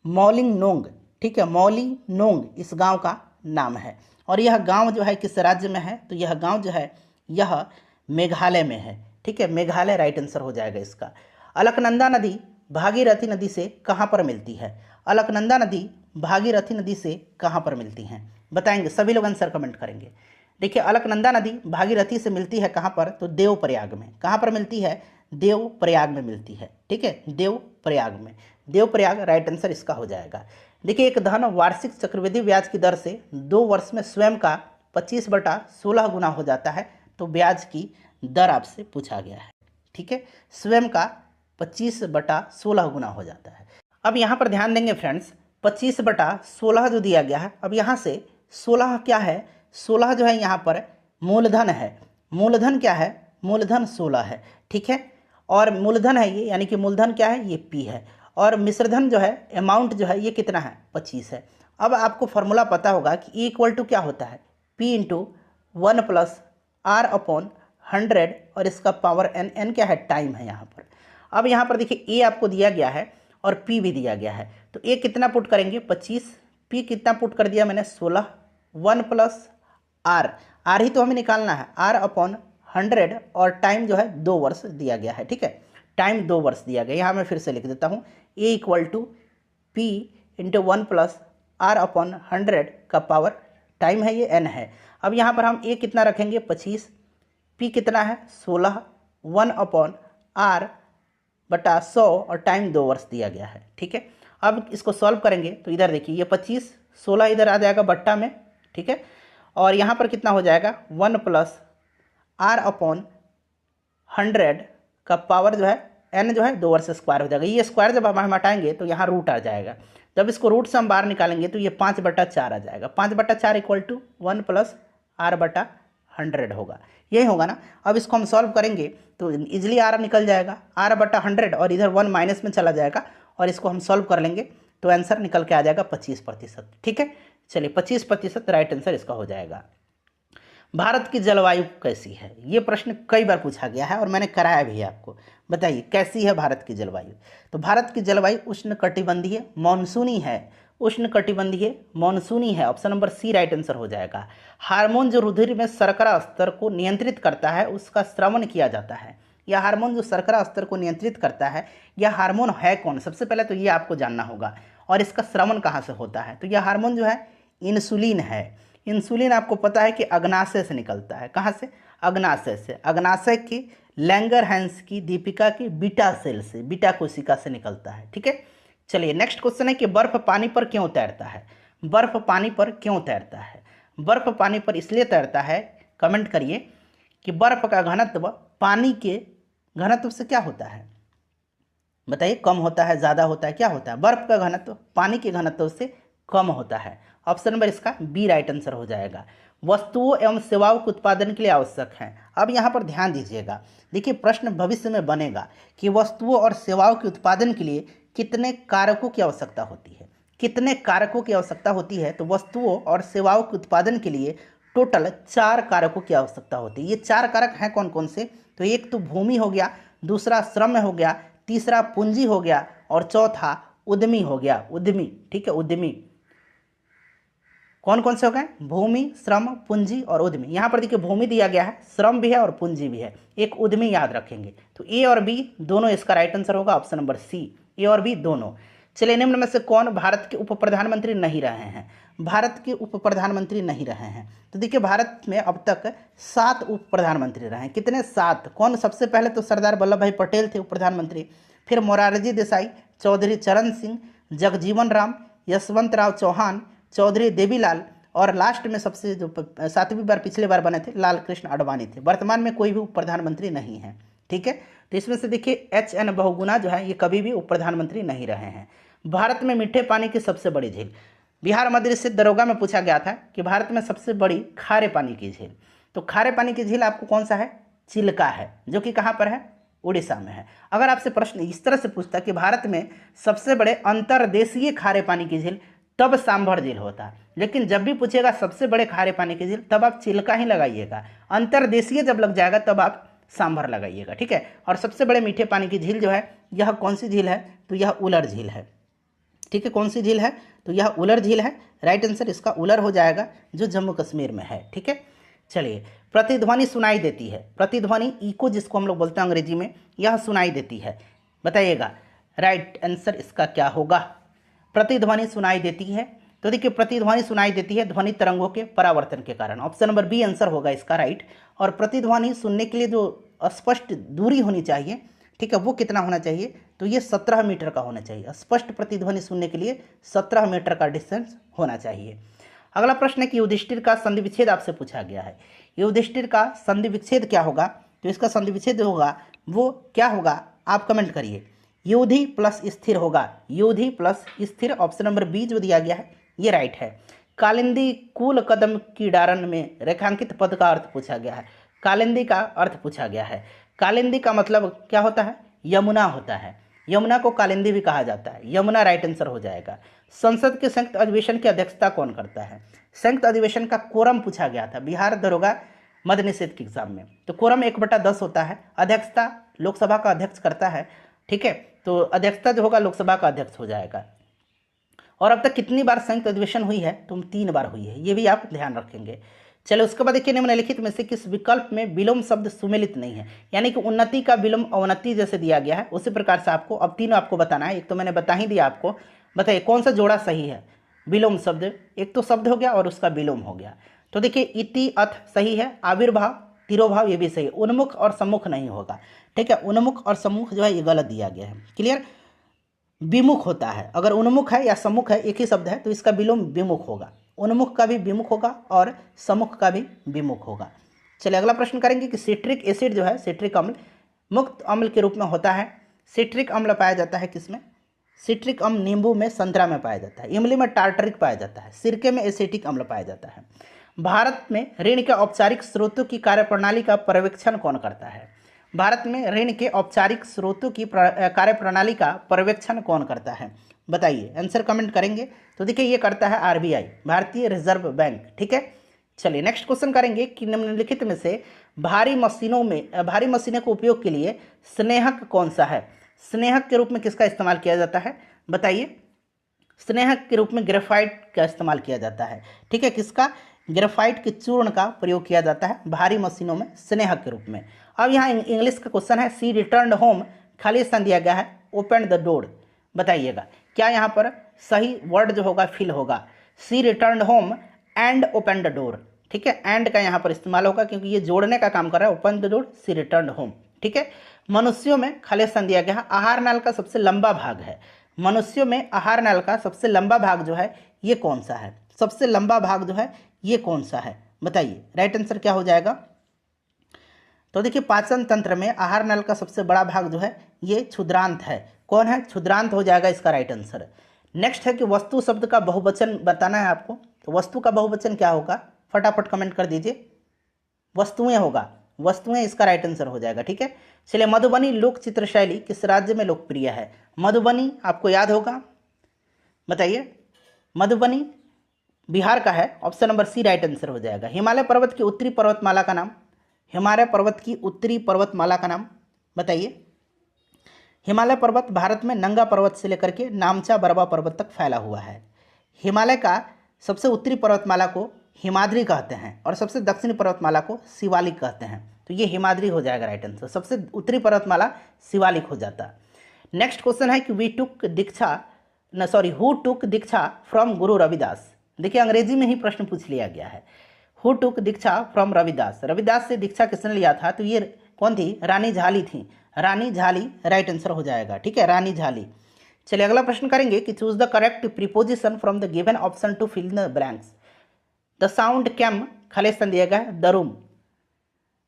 Speaker 1: मौलिंगनोंग। ठीक है, मौलिंगनोंग इस गांव का नाम है। और यह गांव जो है किस राज्य में है? तो यह गांव जो है यह मेघालय में है। ठीक है, मेघालय राइट आंसर हो जाएगा इसका। अलकनंदा नदी भागीरथी नदी से कहाँ पर मिलती है? अलकनंदा नदी भागीरथी नदी से कहाँ पर मिलती हैं? बताएंगे, सभी लोग आंसर कमेंट करेंगे। देखिए अलकनंदा नदी भागीरथी से मिलती है कहाँ पर? तो देवप्रयाग में। कहाँ पर मिलती है? देवप्रयाग में मिलती है। ठीक है, देवप्रयाग में। देवप्रयाग राइट आंसर इसका हो जाएगा। देखिए एक धन वार्षिक चक्रवृद्धि ब्याज की दर से 2 वर्ष में स्वयं का 25/16 गुना हो जाता है। तो ब्याज की दर आपसे पूछा गया है। ठीक है, स्वयं का 25/16 गुना हो जाता है। अब यहाँ पर ध्यान देंगे फ्रेंड्स, 25/16 जो दिया गया है, अब यहाँ से 16 क्या है? 16 जो है यहाँ पर मूलधन है। मूलधन क्या है? मूलधन 16 है। ठीक है, और मूलधन है ये, यानी कि मूलधन क्या है? ये P है। और मिश्रधन जो है, अमाउंट जो है ये कितना है? 25 है। अब आपको फॉर्मूला पता होगा कि E इक्वल टू क्या होता है? P इंटू 1 प्लस R/100 और इसका पावर n क्या है? टाइम है यहाँ पर। अब यहाँ पर देखिए A आपको दिया गया है और P भी दिया गया है। तो A कितना पुट करेंगे? 25। P कितना पुट कर दिया मैंने? 16। 1 प्लस R ही तो हमें निकालना है, R/100 और टाइम जो है 2 वर्ष दिया गया है। ठीक है, टाइम 2 वर्ष दिया गया। यहाँ मैं फिर से लिख देता हूँ, A equal to P into 1 plus R/100 का पावर टाइम है ये n है। अब यहाँ पर हम A कितना रखेंगे? 25। P कितना है? 16। 1/R/100 और टाइम 2 वर्ष दिया गया है। ठीक है, अब इसको सॉल्व करेंगे तो इधर देखिए ये 25, 16 इधर आ जाएगा बट्टा में। ठीक है, और यहाँ पर कितना हो जाएगा? 1 प्लस R/100 का पावर जो है n जो है 2 वर्ष स्क्वायर हो जाएगा। ये स्क्वायर जब हम हटाएंगे तो यहाँ रूट आ जाएगा। जब इसको रूट से हम बाहर निकालेंगे तो ये 5/4 आ जाएगा। 5/4 इक्वल टू 1 प्लस R/100 होगा। यही होगा ना। अब इसको हम सॉल्व करेंगे तो इजिली R निकल जाएगा, R/100 और इधर 1 माइनस में चला जाएगा और इसको हम सॉल्व कर लेंगे तो आंसर निकल के आ जाएगा 25%। ठीक है, चलिए 25% राइट आंसर इसका हो जाएगा। भारत की जलवायु कैसी है? ये प्रश्न कई बार पूछा गया है और मैंने कराया भी है आपको। बताइए कैसी है भारत की जलवायु? तो भारत की जलवायु उष्णकटिबंधीय मानसूनी है। उष्णकटिबंधीय मानसूनी है। Option number C right answer हो जाएगा। हार्मोन जो रुधिर में शर्करा स्तर को नियंत्रित करता है उसका स्रवण किया जाता है। यह हार्मोन जो शर्करा स्तर को नियंत्रित करता है, यह हार्मोन है कौन? सबसे पहले तो ये आपको जानना होगा। और इसका स्रवण कहाँ से होता है? तो यह हार्मोन जो है इंसुलिन है। इंसुलिन आपको पता है कि अग्नाशय से निकलता है। कहाँ से? अग्नाशय से। अग्नाशय की लैंगरहैंस की दीपिका की बीटा सेल से, बीटा कोशिका से निकलता है। ठीक है, चलिए नेक्स्ट क्वेश्चन है कि बर्फ पानी पर क्यों तैरता है? बर्फ पानी पर क्यों तैरता है? बर्फ पानी पर इसलिए तैरता है, कमेंट करिए, कि बर्फ का घनत्व पानी के घनत्व से क्या होता है? बताइए, कम होता है, ज़्यादा होता है, क्या होता है? बर्फ का घनत्व पानी के घनत्व से कम होता है। ऑप्शन नंबर इसका बी राइट आंसर हो जाएगा। वस्तुओं एवं सेवाओं के उत्पादन के लिए आवश्यक है। अब यहाँ पर ध्यान दीजिएगा, देखिए प्रश्न भविष्य में बनेगा कि वस्तुओं और सेवाओं के उत्पादन के लिए कितने कारकों की आवश्यकता होती है? कितने कारकों की आवश्यकता होती है? तो वस्तुओं और सेवाओं के उत्पादन के लिए टोटल 4 कारकों की आवश्यकता होती है। ये 4 कारक हैं कौन कौन से? तो एक तो भूमि हो गया, दूसरा श्रम हो गया, तीसरा पूंजी हो गया और चौथा उद्यमी हो गया। उद्यमी, ठीक है, उद्यमी। कौन कौन से हो गए? भूमि, श्रम, पूंजी और उद्यमी। यहाँ पर देखिए भूमि दिया गया है, श्रम भी है और पूंजी भी है, एक उद्यमी याद रखेंगे। तो ए और बी दोनों इसका राइट आंसर होगा, ऑप्शन नंबर सी, ए और बी दोनों। चलिए, निम्न में से कौन भारत के उप प्रधानमंत्री नहीं रहे हैं? भारत के उप प्रधानमंत्री नहीं रहे हैं। तो देखिए भारत में अब तक 7 उप प्रधानमंत्री रहे हैं। कितने? 7। कौन? सबसे पहले तो सरदार वल्लभ भाई पटेल थे उप प्रधानमंत्री, फिर मोरारजी देसाई, चौधरी चरण सिंह, जगजीवन राम, यशवंत राव चौहान, चौधरी देवीलाल, और लास्ट में सबसे जो 7वीं बार पिछले बार बने थे लाल कृष्ण आडवाणी थे। वर्तमान में कोई भी उप प्रधानमंत्री नहीं है। ठीक है, तो इसमें से देखिए HN बहुगुणा जो है ये कभी भी उप प्रधानमंत्री नहीं रहे हैं। भारत में मीठे पानी की सबसे बड़ी झील, बिहार मध्य से दरोगा में पूछा गया था कि भारत में सबसे बड़ी खारे पानी की झील, तो खारे पानी की झील आपको कौन सा है? चिल्का है, जो कि कहाँ पर है? उड़ीसा में है। अगर आपसे प्रश्न इस तरह से पूछता कि भारत में सबसे बड़े अंतर्देशीय खारे पानी की झील, तब सांभर झील होता। लेकिन जब भी पूछेगा सबसे बड़े खारे पानी की झील, तब आप चिल्का ही लगाइएगा। अंतर्देशीय जब लग जाएगा तब आप सांभर लगाइएगा। ठीक है, और सबसे बड़े मीठे पानी की झील जो है यह कौन सी झील है? तो यह उलर झील है। ठीक है, कौन सी झील है? तो यह उलर झील है। राइट आंसर इसका उलर हो जाएगा, जो जम्मू कश्मीर में है। ठीक है, चलिए, प्रतिध्वनि सुनाई देती है, प्रतिध्वनि इको जिसको हम लोग बोलते हैं अंग्रेजी में, यह सुनाई देती है। बताइएगा राइट आंसर इसका क्या होगा? प्रतिध्वनि सुनाई देती है, तो देखिए प्रतिध्वनि सुनाई देती है ध्वनि तरंगों के परावर्तन के कारण। ऑप्शन नंबर बी आंसर होगा इसका राइट। और प्रतिध्वनि सुनने के लिए जो स्पष्ट दूरी होनी चाहिए, ठीक है, वो कितना होना चाहिए? तो ये 17 मीटर का होना चाहिए। स्पष्ट प्रतिध्वनि सुनने के लिए 17 मीटर का डिस्टेंस होना चाहिए। अगला प्रश्न है कि युधिष्ठिर का संधि विच्छेद आपसे पूछा गया है। युधिष्ठिर का संधि विच्छेद क्या होगा? तो इसका संधि विच्छेद होगा वो क्या होगा? आप कमेंट करिए। युधि प्लस स्थिर होगा, युधि प्लस स्थिर। ऑप्शन नंबर बी जो दिया गया है ये राइट है। कालिंदी कूल कदम की डारन में रेखांकित पद का अर्थ पूछा गया है। कालिंदी का अर्थ पूछा गया है। कालिंदी का मतलब क्या होता है? यमुना होता है। यमुना को कालिंदी भी कहा जाता है। यमुना राइट आंसर हो जाएगा। संसद के संयुक्त अधिवेशन की अध्यक्षता कौन करता है? संयुक्त अधिवेशन का कोरम पूछा गया था बिहार दरोगा मद निषेध के एग्जाम में। तो कोरम 1/10 होता है। अध्यक्षता लोकसभा का अध्यक्ष करता है। ठीक है, तो अध्यक्षता जो होगा लोकसभा का अध्यक्ष हो जाएगा। और अब तक कितनी बार संयुक्त अधिवेशन हुई है? तो 3 बार हुई है, ये भी आप ध्यान रखेंगे। चलो उसके बाद देखिए निम्नलिखित में से किस विकल्प में विलोम शब्द सुमेलित नहीं है? यानी कि उन्नति का विलोम अवनति जैसे दिया गया है उसी प्रकार से आपको अब 3 आपको बताना है। एक तो मैंने बता ही दिया आपको, बताइए कौन सा जोड़ा सही है? विलोम शब्द, एक तो शब्द हो गया और उसका विलोम हो गया। तो देखिए इति अथ सही है, आविर्भाव तिरोभाव ये भी सही है, उन्मुख और सम्मुख नहीं होगा। ठीक है, उन्मुख और सम्मुख जो है ये गलत दिया गया है। क्लियर? विमुख होता है, अगर उन्मुख है या सम्मुख है एक ही शब्द है तो इसका विलोम विमुख होगा। उन्मुख का भी विमुख होगा और सम्मुख का भी विमुख होगा। चलिए अगला प्रश्न करेंगे कि सिट्रिक एसिड जो है, सिट्रिक अम्ल मुक्त अम्ल के रूप में होता है। सिट्रिक अम्ल पाया जाता है किसमें? सिट्रिक अम्ल नींबू में, संतरा में पाया जाता है। इमली में टार्टरिक पाया जाता है। सिरके में एसिटिक अम्ल पाया जाता है। भारत में ऋण के औपचारिक स्रोतों की कार्यप्रणाली का पर्यवेक्षण कौन करता है? भारत में ऋण के औपचारिक स्रोतों की कार्यप्रणाली का पर्यवेक्षण कौन करता है? बताइए, आंसर कमेंट करेंगे। तो देखिए ये करता है RBI, भारतीय रिजर्व बैंक। ठीक है, चलिए नेक्स्ट क्वेश्चन करेंगे कि निम्नलिखित में से भारी मशीनों के उपयोग के लिए स्नेहक कौन सा है? स्नेहक के रूप में किसका इस्तेमाल किया जाता है? बताइए। स्नेहक के रूप में ग्रेफाइट का इस्तेमाल किया जाता है। ठीक है, किसका? ग्रेफाइट के चूर्ण का प्रयोग किया जाता है भारी मशीनों में स्नेहक के रूप में। अब यहाँ इंग्लिश का क्वेश्चन है, सी रिटर्न होम, खाली स्थान दिया गया है, ओपन द डोर। बताइएगा क्या यहाँ पर सही वर्ड जो होगा फिल होगा? She return home and open the door. ठीक है, एंड का यहाँ पर इस्तेमाल होगा क्योंकि ये जोड़ने का काम कर रहा है। Open the door, see return home. ठीक है, मनुष्यों में खाली स्थान दिया गया है, आहार नाल का सबसे लंबा भाग है। मनुष्यों में आहार नाल का सबसे लंबा भाग जो है ये कौन सा है? सबसे लंबा भाग जो है ये कौन सा है? बताइए, राइट आंसर क्या हो जाएगा? तो देखिए पाचन तंत्र में आहार नल का सबसे बड़ा भाग जो है ये क्षुद्रांत है। कौन है? क्षुद्रांत हो जाएगा इसका राइट आंसर। नेक्स्ट है कि वस्तु शब्द का बहुवचन बताना है आपको। तो वस्तु का बहुवचन क्या होगा? फटाफट कमेंट कर दीजिए। वस्तुएं होगा, वस्तुएं इसका राइट आंसर हो जाएगा। ठीक है, चलिए मधुबनी लोक चित्र शैली किस राज्य में लोकप्रिय है? मधुबनी आपको याद होगा, बताइए। मधुबनी बिहार का है। Option number C right answer हो जाएगा। हिमालय पर्वत की उत्तरी पर्वतमाला का नाम? हिमालय पर्वत की उत्तरी पर्वतमाला का नाम बताइए। हिमालय पर्वत भारत में नंगा पर्वत से लेकर के नामचा बरवा पर्वत तक फैला हुआ है। हिमालय का सबसे उत्तरी पर्वतमाला को हिमाद्री कहते हैं और सबसे दक्षिणी पर्वतमाला को शिवालिक कहते हैं। तो ये हिमाद्री हो जाएगा राइट आंसर। सबसे उत्तरी पर्वतमाला शिवालिक हो जाता। नेक्स्ट क्वेश्चन है कि who took Diksha from Guru Ravidas. देखिए अंग्रेजी में ही प्रश्न पूछ लिया गया है। Who took Diksha from Ravidas, Ravidas से दीक्षा किसने लिया था? तो ये कौन थी? रानी झाली थी। रानी झाली राइट आंसर हो जाएगा। ठीक है, रानी झाली। चलिए अगला प्रश्न करेंगे कि choose the correct preposition from the given option to fill the blanks. The sound came, खाली स्थान दिया गया द रूम।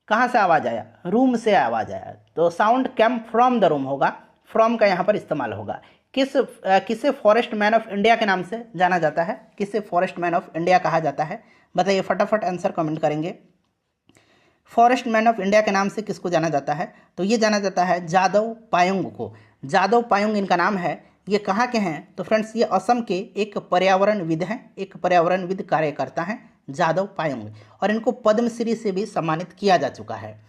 Speaker 1: कहाँ से आवाज आया? रूम से आवाज आया। तो sound came from the room होगा, फ्रॉम का यहाँ पर इस्तेमाल होगा। किसे फॉरेस्ट मैन ऑफ इंडिया के नाम से जाना जाता है? किसे फॉरेस्ट मैन ऑफ इंडिया कहा जाता है? बताइए, फटाफट आंसर कमेंट करेंगे। फॉरेस्ट मैन ऑफ इंडिया के नाम से किसको जाना जाता है? तो ये जाना जाता है जादव पायंग को। जादव पायंग इनका नाम है। ये कहाँ के हैं? तो फ्रेंड्स ये असम के एक पर्यावरणविद हैं, एक पर्यावरणविद कार्यकर्ता हैं जादव पायंग, और इनको पद्मश्री से भी सम्मानित किया जा चुका है।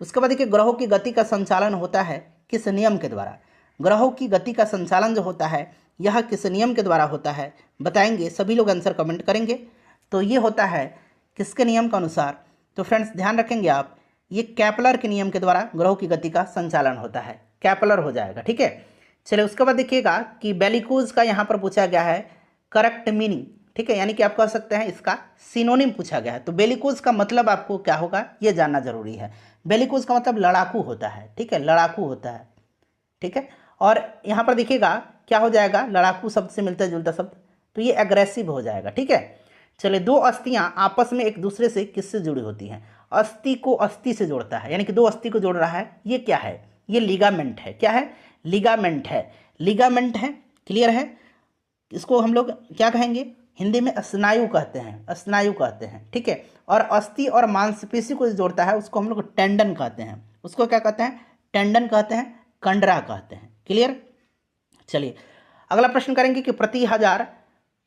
Speaker 1: उसके बाद देखिए, ग्रहों की गति का संचालन होता है किस नियम के द्वारा? ग्रहों की गति का संचालन जो होता है यह किस नियम के द्वारा होता है? बताएंगे, सभी लोग आंसर कमेंट करेंगे। तो ये होता है किसके नियम के अनुसार? तो फ्रेंड्स ध्यान रखेंगे आप, ये कैपलर के नियम के द्वारा ग्रहों की गति का संचालन होता है। कैपलर हो जाएगा। ठीक है, चलिए उसके बाद देखिएगा कि बेलिकोज का यहाँ पर पूछा गया है करेक्ट मीनिंग। ठीक है, यानी कि आप कह सकते हैं इसका सिनोनिम पूछा गया है। तो बेलिकोज का मतलब आपको क्या होगा ये जानना जरूरी है। बेलिकोज का मतलब लड़ाकू होता है। ठीक है, लड़ाकू होता है। ठीक है, और यहाँ पर देखिएगा क्या हो जाएगा, लड़ाकू शब्द से मिलता जुलता शब्द, तो ये एग्रेसिव हो जाएगा। ठीक है, चलिए दो अस्थियां आपस में एक दूसरे से किससे जुड़ी होती हैं? अस्थि को अस्थि से जोड़ता है, यानी कि दो अस्थि को जोड़ रहा है। ये क्या है? ये लिगामेंट है। क्या है? लिगामेंट है। लिगामेंट है, क्लियर है। इसको हम लोग क्या कहेंगे? हिंदी में स्नायु कहते हैं, स्नायु कहते हैं। ठीक है, और अस्थि और मांसपेशी को जोड़ता है उसको हम लोग टेंडन कहते हैं। उसको क्या कहते हैं? टेंडन कहते हैं, कंडरा कहते हैं। क्लियर। चलिए अगला प्रश्न करेंगे कि प्रति 1000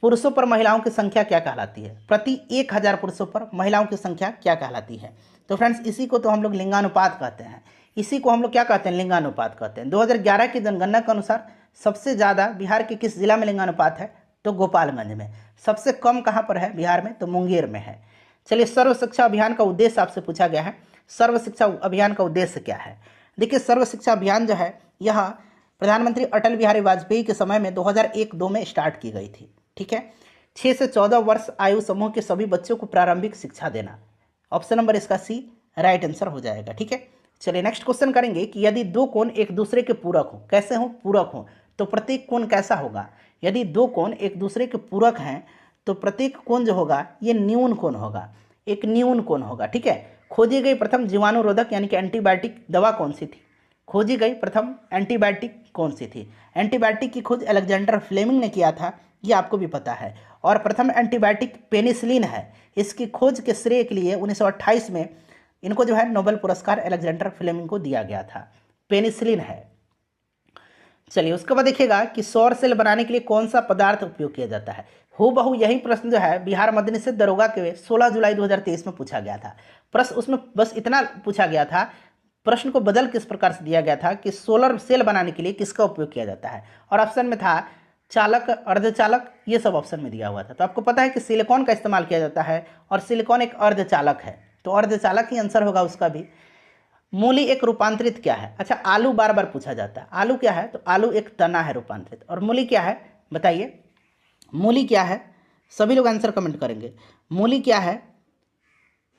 Speaker 1: पुरुषों पर महिलाओं की संख्या क्या कहलाती है? प्रति 1000 पुरुषों पर महिलाओं की संख्या क्या कहलाती है? तो फ्रेंड्स इसी को तो हम लोग लिंगानुपात कहते हैं। इसी को हम लोग क्या कहते हैं? लिंगानुपात कहते हैं। 2011 की जनगणना के अनुसार सबसे ज़्यादा बिहार के किस जिला में लिंगानुपात है? तो गोपालगंज में। सबसे कम कहाँ पर है बिहार में? तो मुंगेर में है। चलिए सर्व शिक्षा अभियान का उद्देश्य आपसे पूछा गया है। सर्व शिक्षा अभियान का उद्देश्य क्या है? देखिए सर्व शिक्षा अभियान जो है यह प्रधानमंत्री अटल बिहारी वाजपेयी के समय में 2001-2 में स्टार्ट की गई थी। ठीक है, 6 से 14 वर्ष आयु समूह के सभी बच्चों को प्रारंभिक शिक्षा देना। ऑप्शन नंबर इसका सी राइट आंसर हो जाएगा। ठीक है, चलिए नेक्स्ट क्वेश्चन करेंगे कि यदि दो कोण एक दूसरे के पूरक हो, कैसे हो? पूरक हो, तो प्रत्येक कोण कैसा होगा? यदि दो कोण एक दूसरे के पूरक हैं तो प्रत्येक कोण जो होगा ये न्यून कोण होगा, एक न्यून कोण होगा। ठीक है, खोजी गई प्रथम जीवाणुरोधक यानी कि एंटीबायोटिक दवा कौन सी थी? खोजी गई प्रथम एंटीबायोटिक कौन सी थी? एंटीबायोटिक की खोज अलेक्जेंडर फ्लेमिंग ने किया था, ये आपको भी पता है। और प्रथम एंटीबायोटिक पेनिसिलिन है। इसकी खोज के श्रेय के लिए 1928 में इनको जो है नोबेल पुरस्कार अलेक्जेंडर फ्लेमिंग को दिया गया था। पेनिसिलिन है। चलिए उसके बाद देखिएगा कि सौर सेल बनाने के लिए कौन सा पदार्थ उपयोग किया जाता है? हूबहू यही प्रश्न जो है बिहार मद्य निषेध दरोगा के 16 जुलाई 2023 में पूछा गया था। प्रश्न उसमें बस इतना पूछा गया था, प्रश्न को बदल किस प्रकार से दिया गया था कि सोलर सेल बनाने के लिए किसका उपयोग किया जाता है? और ऑप्शन में था चालक, अर्धचालक, ये सब ऑप्शन में दिया हुआ था। तो आपको पता है कि सिलिकॉन का इस्तेमाल किया जाता है और सिलिकॉन एक अर्धचालक है, तो अर्धचालक ही आंसर होगा उसका भी। मूली एक रूपांतरित क्या है? अच्छा, आलू बार बार पूछा जाता है। आलू क्या है? तो आलू एक तना है रूपांतरित। और मूली क्या है बताइए? मूली क्या है? सभी लोग आंसर कमेंट करेंगे। मूली क्या है?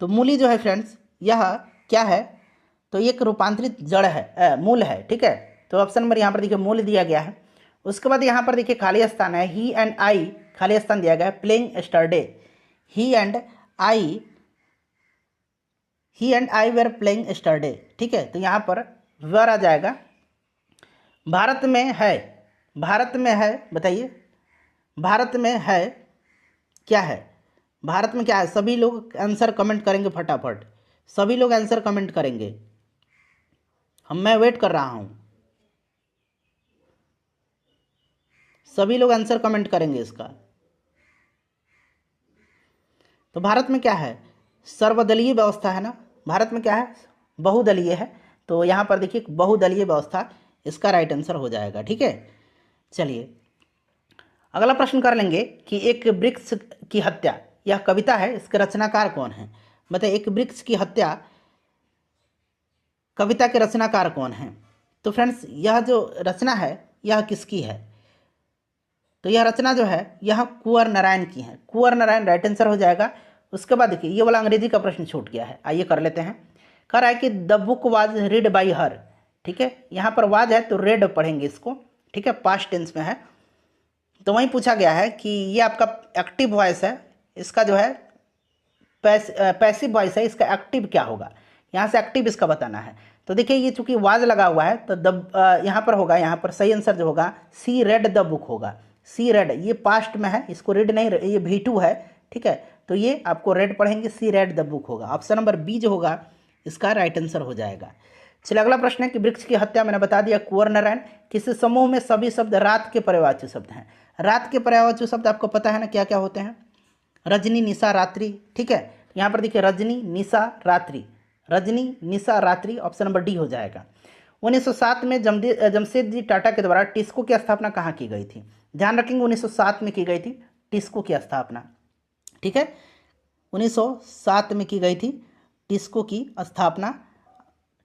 Speaker 1: तो मूली जो है फ्रेंड्स यह क्या है? तो एक रूपांतरित जड़ है, मूल है। ठीक है, तो ऑप्शन नंबर यहाँ पर देखिए मूल दिया गया है। उसके बाद यहाँ पर देखिए खाली स्थान है, ही एंड आई खाली स्थान दिया गया है, playing yesterday. He and I were playing yesterday. ठीक है, तो यहाँ पर वर आ जाएगा। भारत में है, भारत में है, बताइए भारत में है क्या है? भारत में क्या है? सभी लोग आंसर कमेंट करेंगे फटाफट, सभी लोग आंसर कमेंट करेंगे। मैं वेट कर रहा हूं, सभी लोग आंसर कमेंट करेंगे इसका। तो भारत में क्या है? सर्वदलीय व्यवस्था है ना। भारत में क्या है? बहुदलीय है। तो यहाँ पर देखिए बहुदलीय व्यवस्था इसका राइट आंसर हो जाएगा। ठीक है, चलिए अगला प्रश्न कर लेंगे कि एक वृक्ष की हत्या, यह कविता है, इसके रचनाकार कौन है? बताइए, एक वृक्ष की हत्या कविता के रचनाकार कौन है? तो फ्रेंड्स, यह जो रचना है यह किसकी है? तो यह रचना जो है यह कुंवर नारायण की है। कुंवर नारायण राइट आंसर हो जाएगा। उसके बाद देखिए, ये वाला अंग्रेजी का प्रश्न छूट गया है, आइए कर लेते हैं। कह रहा है कि the book was read by her. ठीक है, यहाँ पर वाज है तो रेड पढ़ेंगे इसको। ठीक है, पास्ट टेंस में है। तो वहीं पूछा गया है कि ये आपका एक्टिव वॉइस है, इसका जो है पैसिव वॉइस है, इसका एक्टिव क्या होगा? यहाँ से एक्टिव इसका बताना है। तो देखिए, ये चूंकि वाज लगा हुआ है तो द यहाँ पर होगा, यहाँ पर सही आंसर जो होगा सी रेड द बुक होगा। सी रेड, ये पास्ट में है, इसको रेड नहीं, ये V2 है। ठीक है, तो ये आपको रेड पढ़ेंगे, सी रेड द बुक होगा। ऑप्शन नंबर बी जो होगा इसका राइट आंसर हो जाएगा। चलिए, अगला प्रश्न है कि वृक्ष की हत्या मैंने बता दिया कुंवर नारायण। किसी समूह में सभी शब्द रात के पर्यायवाची शब्द हैं। रात के पर्यायवाची शब्द आपको पता है ना क्या क्या होते हैं? रजनी, निशा, रात्रि। ठीक है, यहाँ पर देखिए रजनी, निशा, रात्रि। रजनी, निशा, रात्रि, ऑप्शन नंबर डी हो जाएगा। 1907 में जमशेदजी टाटा के द्वारा टिस्को की स्थापना कहाँ की गई थी? ध्यान रखेंगे, 1907 में की गई थी टिस्को की स्थापना। ठीक है, 1907 में की गई थी टिस्को की स्थापना।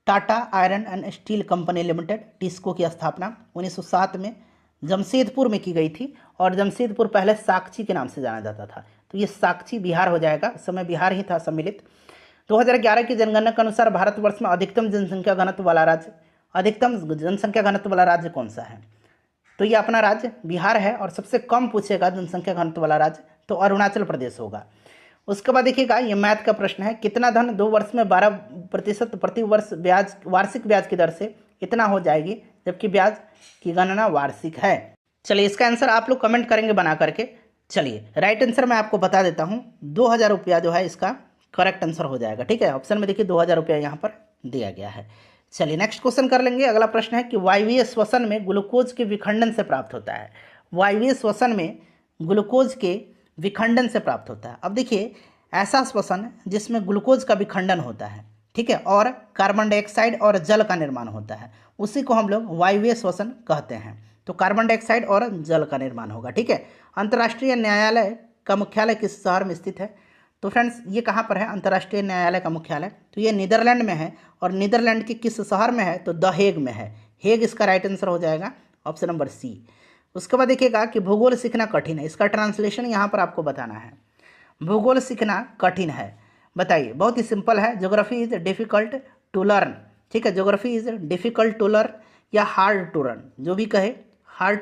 Speaker 1: Tata iron and steel company limited, TISCO की स्थापना 1907 में जमशेदपुर में की गई थी। और जमशेदपुर पहले साक्षी के नाम से जाना जाता था, तो ये साक्षी बिहार हो जाएगा। उस समय बिहार ही था सम्मिलित। 2011 की जनगणना के अनुसार भारतवर्ष में अधिकतम जनसंख्या घनत्व वाला राज्य, अधिकतम जनसंख्या घनत्व वाला राज्य कौन सा है? तो ये अपना राज्य बिहार है। और सबसे कम पूछेगा जनसंख्या घनत्व वाला राज्य तो अरुणाचल प्रदेश होगा। उसके बाद देखिएगा, ये मैथ का प्रश्न है, कितना धन 2 वर्ष में 12% प्रति वर्ष ब्याज, वार्षिक ब्याज की दर से इतना हो जाएगी, जबकि ब्याज की गणना वार्षिक है। चलिए, इसका आंसर आप लोग कमेंट करेंगे बना करके। चलिए, राइट आंसर मैं आपको बता देता हूँ, 2000 रुपया जो है इसका करेक्ट आंसर हो जाएगा। ठीक है, ऑप्शन में देखिए 2000 रुपया यहाँ पर दिया गया है। चलिए, नेक्स्ट क्वेश्चन कर लेंगे। अगला प्रश्न है कि वायवीय श्वसन में ग्लूकोज के विखंडन से प्राप्त होता है। वायवीय श्वसन में ग्लूकोज के विखंडन से प्राप्त होता है। अब देखिए, ऐसा श्वसन जिसमें ग्लूकोज का विखंडन होता है, ठीक है, और कार्बन डाइऑक्साइड और जल का निर्माण होता है, उसी को हम लोग वायवीय श्वसन कहते हैं। तो कार्बन डाइऑक्साइड और जल का निर्माण होगा। ठीक है, अंतर्राष्ट्रीय न्यायालय का मुख्यालय किस शहर में स्थित है? तो फ्रेंड्स, ये कहाँ पर है अंतर्राष्ट्रीय न्यायालय का मुख्यालय? तो ये नीदरलैंड में है। और नीदरलैंड के किस शहर में है? तो द हेग में है। हेग इसका राइट आंसर हो जाएगा, ऑप्शन नंबर सी। उसके बाद देखिएगा कि भूगोल सीखना कठिन है, इसका ट्रांसलेशन यहाँ पर आपको बताना है। भूगोल सीखना कठिन है, बताइए। बहुत ही सिंपल है, geography is difficult to learn. ठीक है, geography is difficult to learn या हार्ड टू रन, जो भी कहे। हार्ड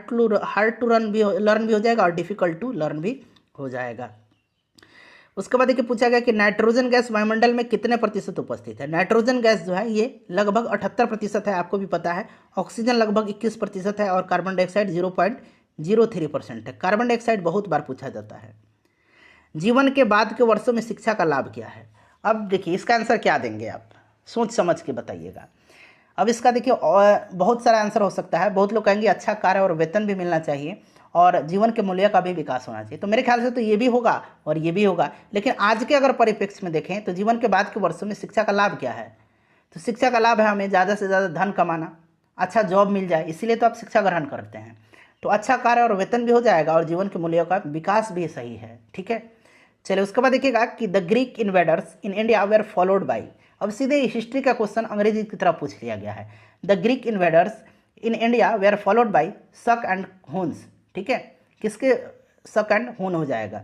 Speaker 1: टू रन भी लर्न भी हो जाएगा और डिफिकल्ट टू लर्न भी हो जाएगा। उसके बाद देखिए, पूछा गया कि नाइट्रोजन गैस वायुमंडल में कितने प्रतिशत उपस्थित है? नाइट्रोजन गैस जो है ये लगभग 78% है, आपको भी पता है। ऑक्सीजन लगभग 21% है और कार्बन डाइऑक्साइड 0.03% है। कार्बन डाइऑक्साइड बहुत बार पूछा जाता है। जीवन के बाद के वर्षों में शिक्षा का लाभ क्या है? अब देखिए, इसका आंसर क्या देंगे आप, सोच समझ के बताइएगा। अब इसका देखिए बहुत सारा आंसर हो सकता है। बहुत लोग कहेंगे अच्छा कार्य और वेतन भी मिलना चाहिए और जीवन के मूल्य का भी विकास होना चाहिए। तो मेरे ख्याल से तो ये भी होगा और ये भी होगा। लेकिन आज के अगर परिप्रेक्ष्य में देखें तो जीवन के बाद के वर्षों में शिक्षा का लाभ क्या है? तो शिक्षा का लाभ है हमें ज़्यादा से ज़्यादा धन कमाना, अच्छा जॉब मिल जाए, इसीलिए तो आप शिक्षा ग्रहण करते हैं। तो अच्छा कार्य और वेतन भी हो जाएगा और जीवन के मूल्यों का विकास भी सही है। ठीक है, चलिए उसके बाद देखिएगा कि the Greek invaders in India were followed by. अब सीधे हिस्ट्री का क्वेश्चन अंग्रेजी की तरफ पूछ लिया गया है। The Greek invaders in India were followed by Shaka and Huns. ठीक है, किसके शक एंड हुन हो जाएगा।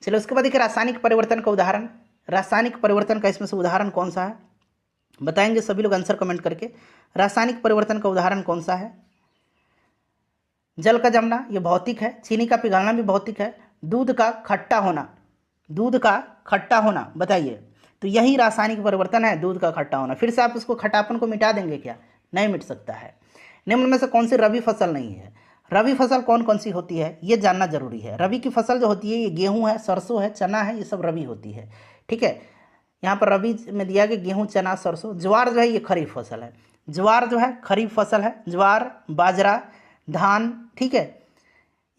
Speaker 1: चलिए उसके बाद देखिए रासायनिक परिवर्तन का उदाहरण, रासायनिक परिवर्तन का इसमें से उदाहरण कौन सा है बताएंगे सभी लोग आंसर कमेंट करके। रासायनिक परिवर्तन का उदाहरण कौन सा है? जल का जमना, ये भौतिक है। चीनी का पिघलना भी भौतिक है। दूध का खट्टा होना, दूध का खट्टा होना, बताइए। तो यही रासायनिक परिवर्तन है, दूध का खट्टा होना। फिर से आप उसको खट्टापन को मिटा देंगे क्या? नहीं मिट सकता है। निम्न में से कौन सी रबी फसल नहीं है? रबी फसल कौन कौन सी होती है ये जानना जरूरी है। रबी की फसल जो होती है ये गेहूं है, सरसों है, चना है, ये सब रबी होती है। ठीक है, यहाँ पर रबी में दिया गया गेहूं, चना, सरसों। ज्वार जो है ये खरीफ फसल है। ज्वार जो है खरीफ फसल है। ज्वार, बाजरा, धान, ठीक है,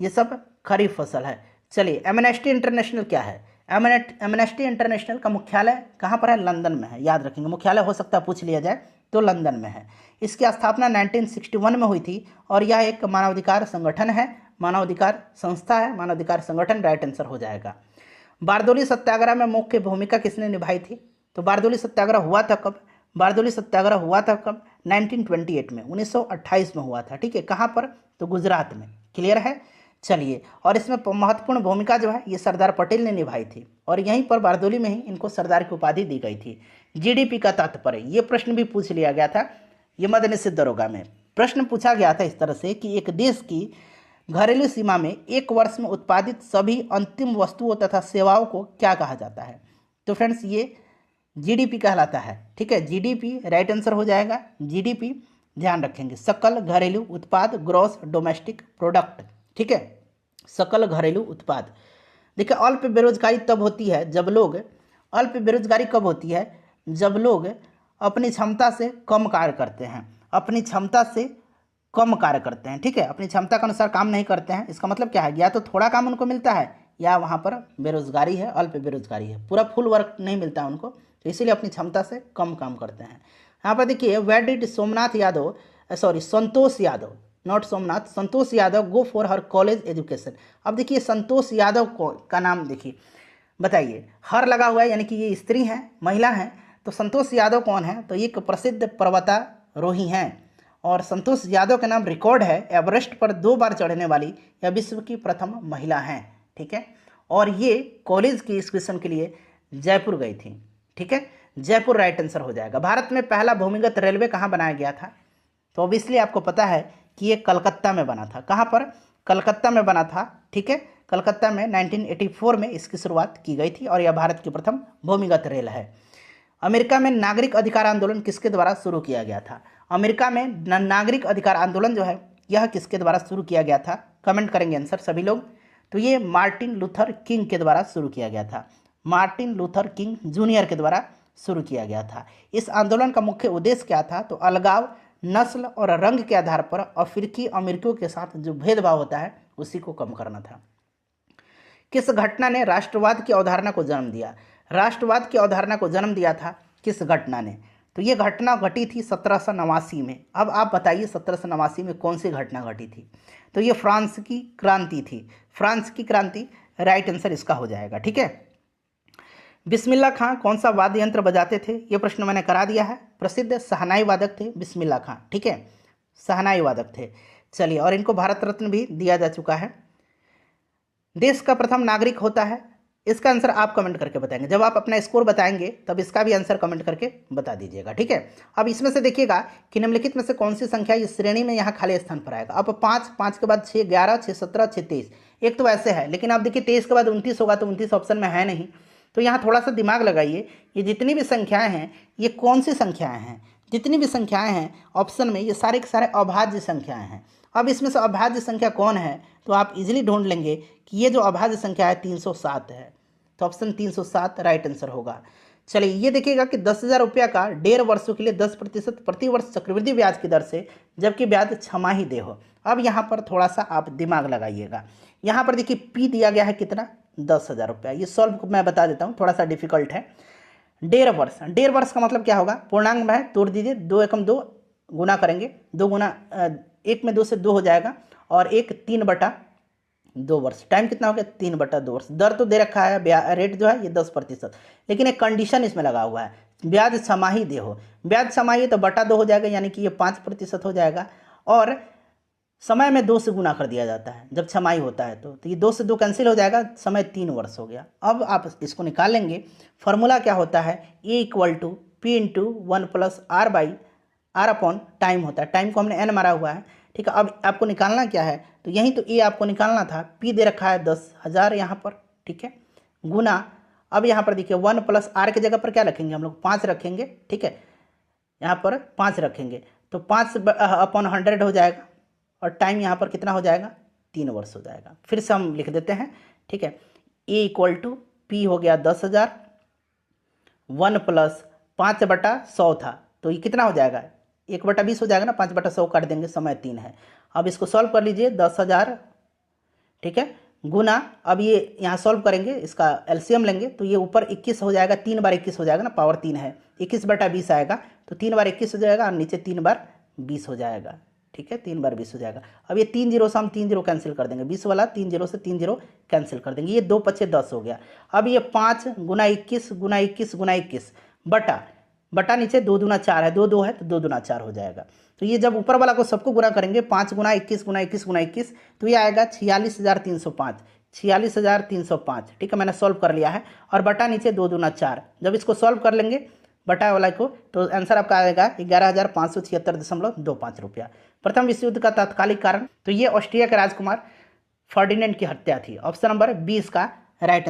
Speaker 1: ये सब खरीफ फसल है। चलिए एमनेस्टी इंटरनेशनल क्या है? एमनेस्टी इंटरनेशनल का मुख्यालय कहाँ पर है? लंदन में है। याद रखेंगे, मुख्यालय हो सकता है पूछ लिया जाए तो लंदन में है। इसकी स्थापना 1961 में हुई थी और यह एक मानवाधिकार संगठन है मानवाधिकार संस्था है, मानवाधिकार संगठन, राइट आंसर हो जाएगा। बारदोली सत्याग्रह में मुख्य भूमिका किसने निभाई थी? तो बारदोली सत्याग्रह हुआ था कब? बारदोली सत्याग्रह हुआ था कब? 1928 में, 1928 में हुआ था। ठीक है, कहाँ पर? तो गुजरात में। क्लियर है? चलिए, और इसमें महत्वपूर्ण भूमिका जो है ये सरदार पटेल ने निभाई थी, और यहीं पर बारदोली में ही इनको सरदार की उपाधि दी गई थी। जीडीपी का तात्पर्य, ये प्रश्न भी पूछ लिया गया था, ये मद्यनिषेध दरोगा में प्रश्न पूछा गया था इस तरह से कि एक देश की घरेलू सीमा में एक वर्ष में उत्पादित सभी अंतिम वस्तुओं तथा सेवाओं को क्या कहा जाता है? तो फ्रेंड्स ये जीडीपी कहलाता है। ठीक है, जीडीपी राइट आंसर हो जाएगा। जीडीपी ध्यान रखेंगे, सकल घरेलू उत्पाद, ग्रॉस डोमेस्टिक प्रोडक्ट। ठीक है, सकल घरेलू उत्पाद। देखिए, अल्प बेरोजगारी तब होती है जब लोग, अल्प बेरोजगारी कब होती है? जब लोग अपनी क्षमता से कम कार्य करते हैं, अपनी क्षमता से कम कार्य करते हैं। ठीक है, अपनी क्षमता के अनुसार काम नहीं करते हैं। इसका मतलब क्या है? या तो थोड़ा काम उनको मिलता है या वहाँ पर बेरोजगारी है, अल्प बेरोजगारी है, पूरा फुल वर्क नहीं मिलता है उनको, तो इसीलिए अपनी क्षमता से कम काम करते हैं। यहाँ पर देखिए, where did Somnath Yadav, sorry Santosh Yadav, not Somnath, Santosh Yadav go for her college education. अब देखिए संतोष यादव को का नाम देखिए, बताइए, हर लगा हुआ है यानी कि ये स्त्री हैं, महिला हैं। तो संतोष यादव कौन है? तो एक प्रसिद्ध पर्वतारोही हैं, और संतोष यादव का नाम रिकॉर्ड है, एवरेस्ट पर 2 बार चढ़ने वाली यह विश्व की प्रथम महिला हैं। ठीक है, और ये कॉलेज की एजुकेशन के लिए जयपुर गई थी। ठीक है, जयपुर राइट आंसर हो जाएगा। भारत में पहला भूमिगत रेलवे कहाँ बनाया गया था? तो ऑब्वियसली आपको पता है कि ये कलकत्ता में बना था। कहाँ पर? कलकत्ता में बना था। ठीक है, कलकत्ता में 1984 में इसकी शुरुआत की गई थी, और यह भारत की प्रथम भूमिगत रेल है। अमेरिका में नागरिक अधिकार आंदोलन किसके द्वारा शुरू किया गया था? अमेरिका में नागरिक अधिकार आंदोलन जो है यह किसके द्वारा शुरू किया गया था? कमेंट करेंगे आंसर सभी लोग। तो ये मार्टिन लूथर किंग के द्वारा शुरू किया गया था, मार्टिन लूथर किंग जूनियर के द्वारा शुरू किया गया था। इस आंदोलन का मुख्य उद्देश्य क्या था? तो अलगाव, नस्ल और रंग के आधार पर अफ्रीकी अमेरिकियों के साथ जो भेदभाव होता है उसी को कम करना था। किस घटना ने राष्ट्रवाद की अवधारणा को जन्म दिया? राष्ट्रवाद की अवधारणा को जन्म दिया था किस घटना ने? तो ये घटना घटी थी 1789 में। अब आप बताइए 1789 में कौन सी घटना घटी थी? तो ये फ्रांस की क्रांति थी, फ्रांस की क्रांति राइट आंसर इसका हो जाएगा। ठीक है, बिस्मिल्लाह खां कौन सा वाद्य यंत्र बजाते थे? ये प्रश्न मैंने करा दिया है। प्रसिद्ध शहनाई वादक थे बिस्मिल्लाह खां। ठीक है, शहनाई वादक थे। चलिए, और इनको भारत रत्न भी दिया जा चुका है। देश का प्रथम नागरिक होता है, इसका आंसर आप कमेंट करके बताएंगे। जब आप अपना स्कोर बताएंगे तब इसका भी आंसर कमेंट करके बता दीजिएगा। ठीक है, अब इसमें से देखिएगा कि निम्नलिखित में से कौन सी संख्या इस श्रेणी में यहाँ खाली स्थान पर आएगा। अब 5, 5 के बाद 6, 11, 6, 17, 6, 23, एक तो ऐसे है, लेकिन आप देखिए 23 के बाद 29 होगा, तो 29 ऑप्शन में है नहीं। तो यहाँ थोड़ा सा दिमाग लगाइए, ये जितनी भी संख्याएँ हैं ये कौन सी संख्याएँ हैं? जितनी भी संख्याएँ हैं ऑप्शन में ये सारे के सारे अभाज्य संख्याएँ हैं। अब इसमें से अभाज्य संख्या कौन है? तो आप इजीली ढूंढ लेंगे कि ये जो अभाज्य संख्या है 307 है, तो ऑप्शन 307 राइट आंसर होगा। चलिए, ये देखिएगा कि 10,000 रुपया का 1.5 वर्षों के लिए 10% प्रति वर्ष चक्रवृद्धि ब्याज की दर से, जबकि ब्याज छमाही दे हो। अब यहाँ पर थोड़ा सा आप दिमाग लगाइएगा। यहाँ पर देखिए पी दिया गया है कितना? 10,000 रुपया। ये सॉल्व मैं बता देता हूँ, थोड़ा सा डिफिकल्ट है। 1.5 वर्ष, 1.5 वर्ष का मतलब क्या होगा? पूर्णांक में है, तोड़ दीजिए, 2 एकम 2 गुना करेंगे, 2 गुना 1 में 2 से 2 हो जाएगा, और 1 3/2 वर्ष। टाइम कितना हो गया? 3/2 वर्ष। दर तो दे रखा है, रेट जो है ये 10%, लेकिन एक कंडीशन इसमें लगा हुआ है, ब्याज छमाही दे हो। ब्याज छमाही तो बटा 2 हो जाएगा, यानी कि ये 5% हो जाएगा, और समय में 2 से गुना कर दिया जाता है जब छमाही होता है। तो ये 2 से 2 कैंसिल हो जाएगा, समय 3 वर्ष हो गया। अब आप इसको निकालेंगे, फॉर्मूला क्या होता है? A equal to P into 1 plus R by R upon time होता है। टाइम को हमने एन मारा हुआ है। ठीक है, अब आपको निकालना क्या है? तो यहीं तो ए आपको निकालना था, पी दे रखा है 10,000 यहाँ पर। ठीक है, गुना, अब यहाँ पर देखिए 1 प्लस आर की जगह पर क्या रखेंगे हम लोग? 5 रखेंगे। ठीक है, यहाँ पर 5 रखेंगे, तो 5 अपॉन 100 हो जाएगा, और टाइम यहाँ पर कितना हो जाएगा? 3 वर्ष हो जाएगा। फिर से हम लिख देते हैं। ठीक है, ए इक्वल टू पी हो गया 10,000, 1 प्लस 5/100 था, तो ये कितना हो जाएगा? 1/20 हो जाएगा ना, 5/100 काट देंगे, समय 3 है। अब इसको सॉल्व कर लीजिए, 10,000, ठीक है, गुना, अब ये यहाँ सॉल्व करेंगे, इसका एलसीएम लेंगे, तो ये ऊपर 21 हो जाएगा, 3 बार 21 हो जाएगा ना, पावर 3 है, 21/20 आएगा, तो 3 बार 21 हो जाएगा, और नीचे 3 बार 20 हो जाएगा। ठीक है, 3 बार 20 हो जाएगा। अब ये 3 जीरो से हम 3 जीरो कैंसिल कर देंगे, 20 वाला 3 जीरो से 3 जीरो कैंसिल कर देंगे, ये 2 पचे 10 हो गया। अब ये 5 गुना 21 गुना 21 गुना 21 बटा बटा नीचे 2 दूना 4 है, 2 2 है तो 2 दूना 4 हो जाएगा। तो ये जब ऊपर वाला को सबको गुना करेंगे 5 गुना 21 गुना 21 गुना 21 तो ये आएगा 46,305, 46,305। ठीक है, मैंने सॉल्व कर लिया है। और बटा नीचे 2 दूना 4, जब इसको सॉल्व कर लेंगे बटा वाला को तो आंसर आपका आएगा 11,576.25 रुपया। प्रथम विश्व युद्ध का तात्कालिक कारण, तो ये ऑस्ट्रिया के राजकुमार फर्डिनेंड की हत्या थी। ऑप्शन नंबर 20 का राइट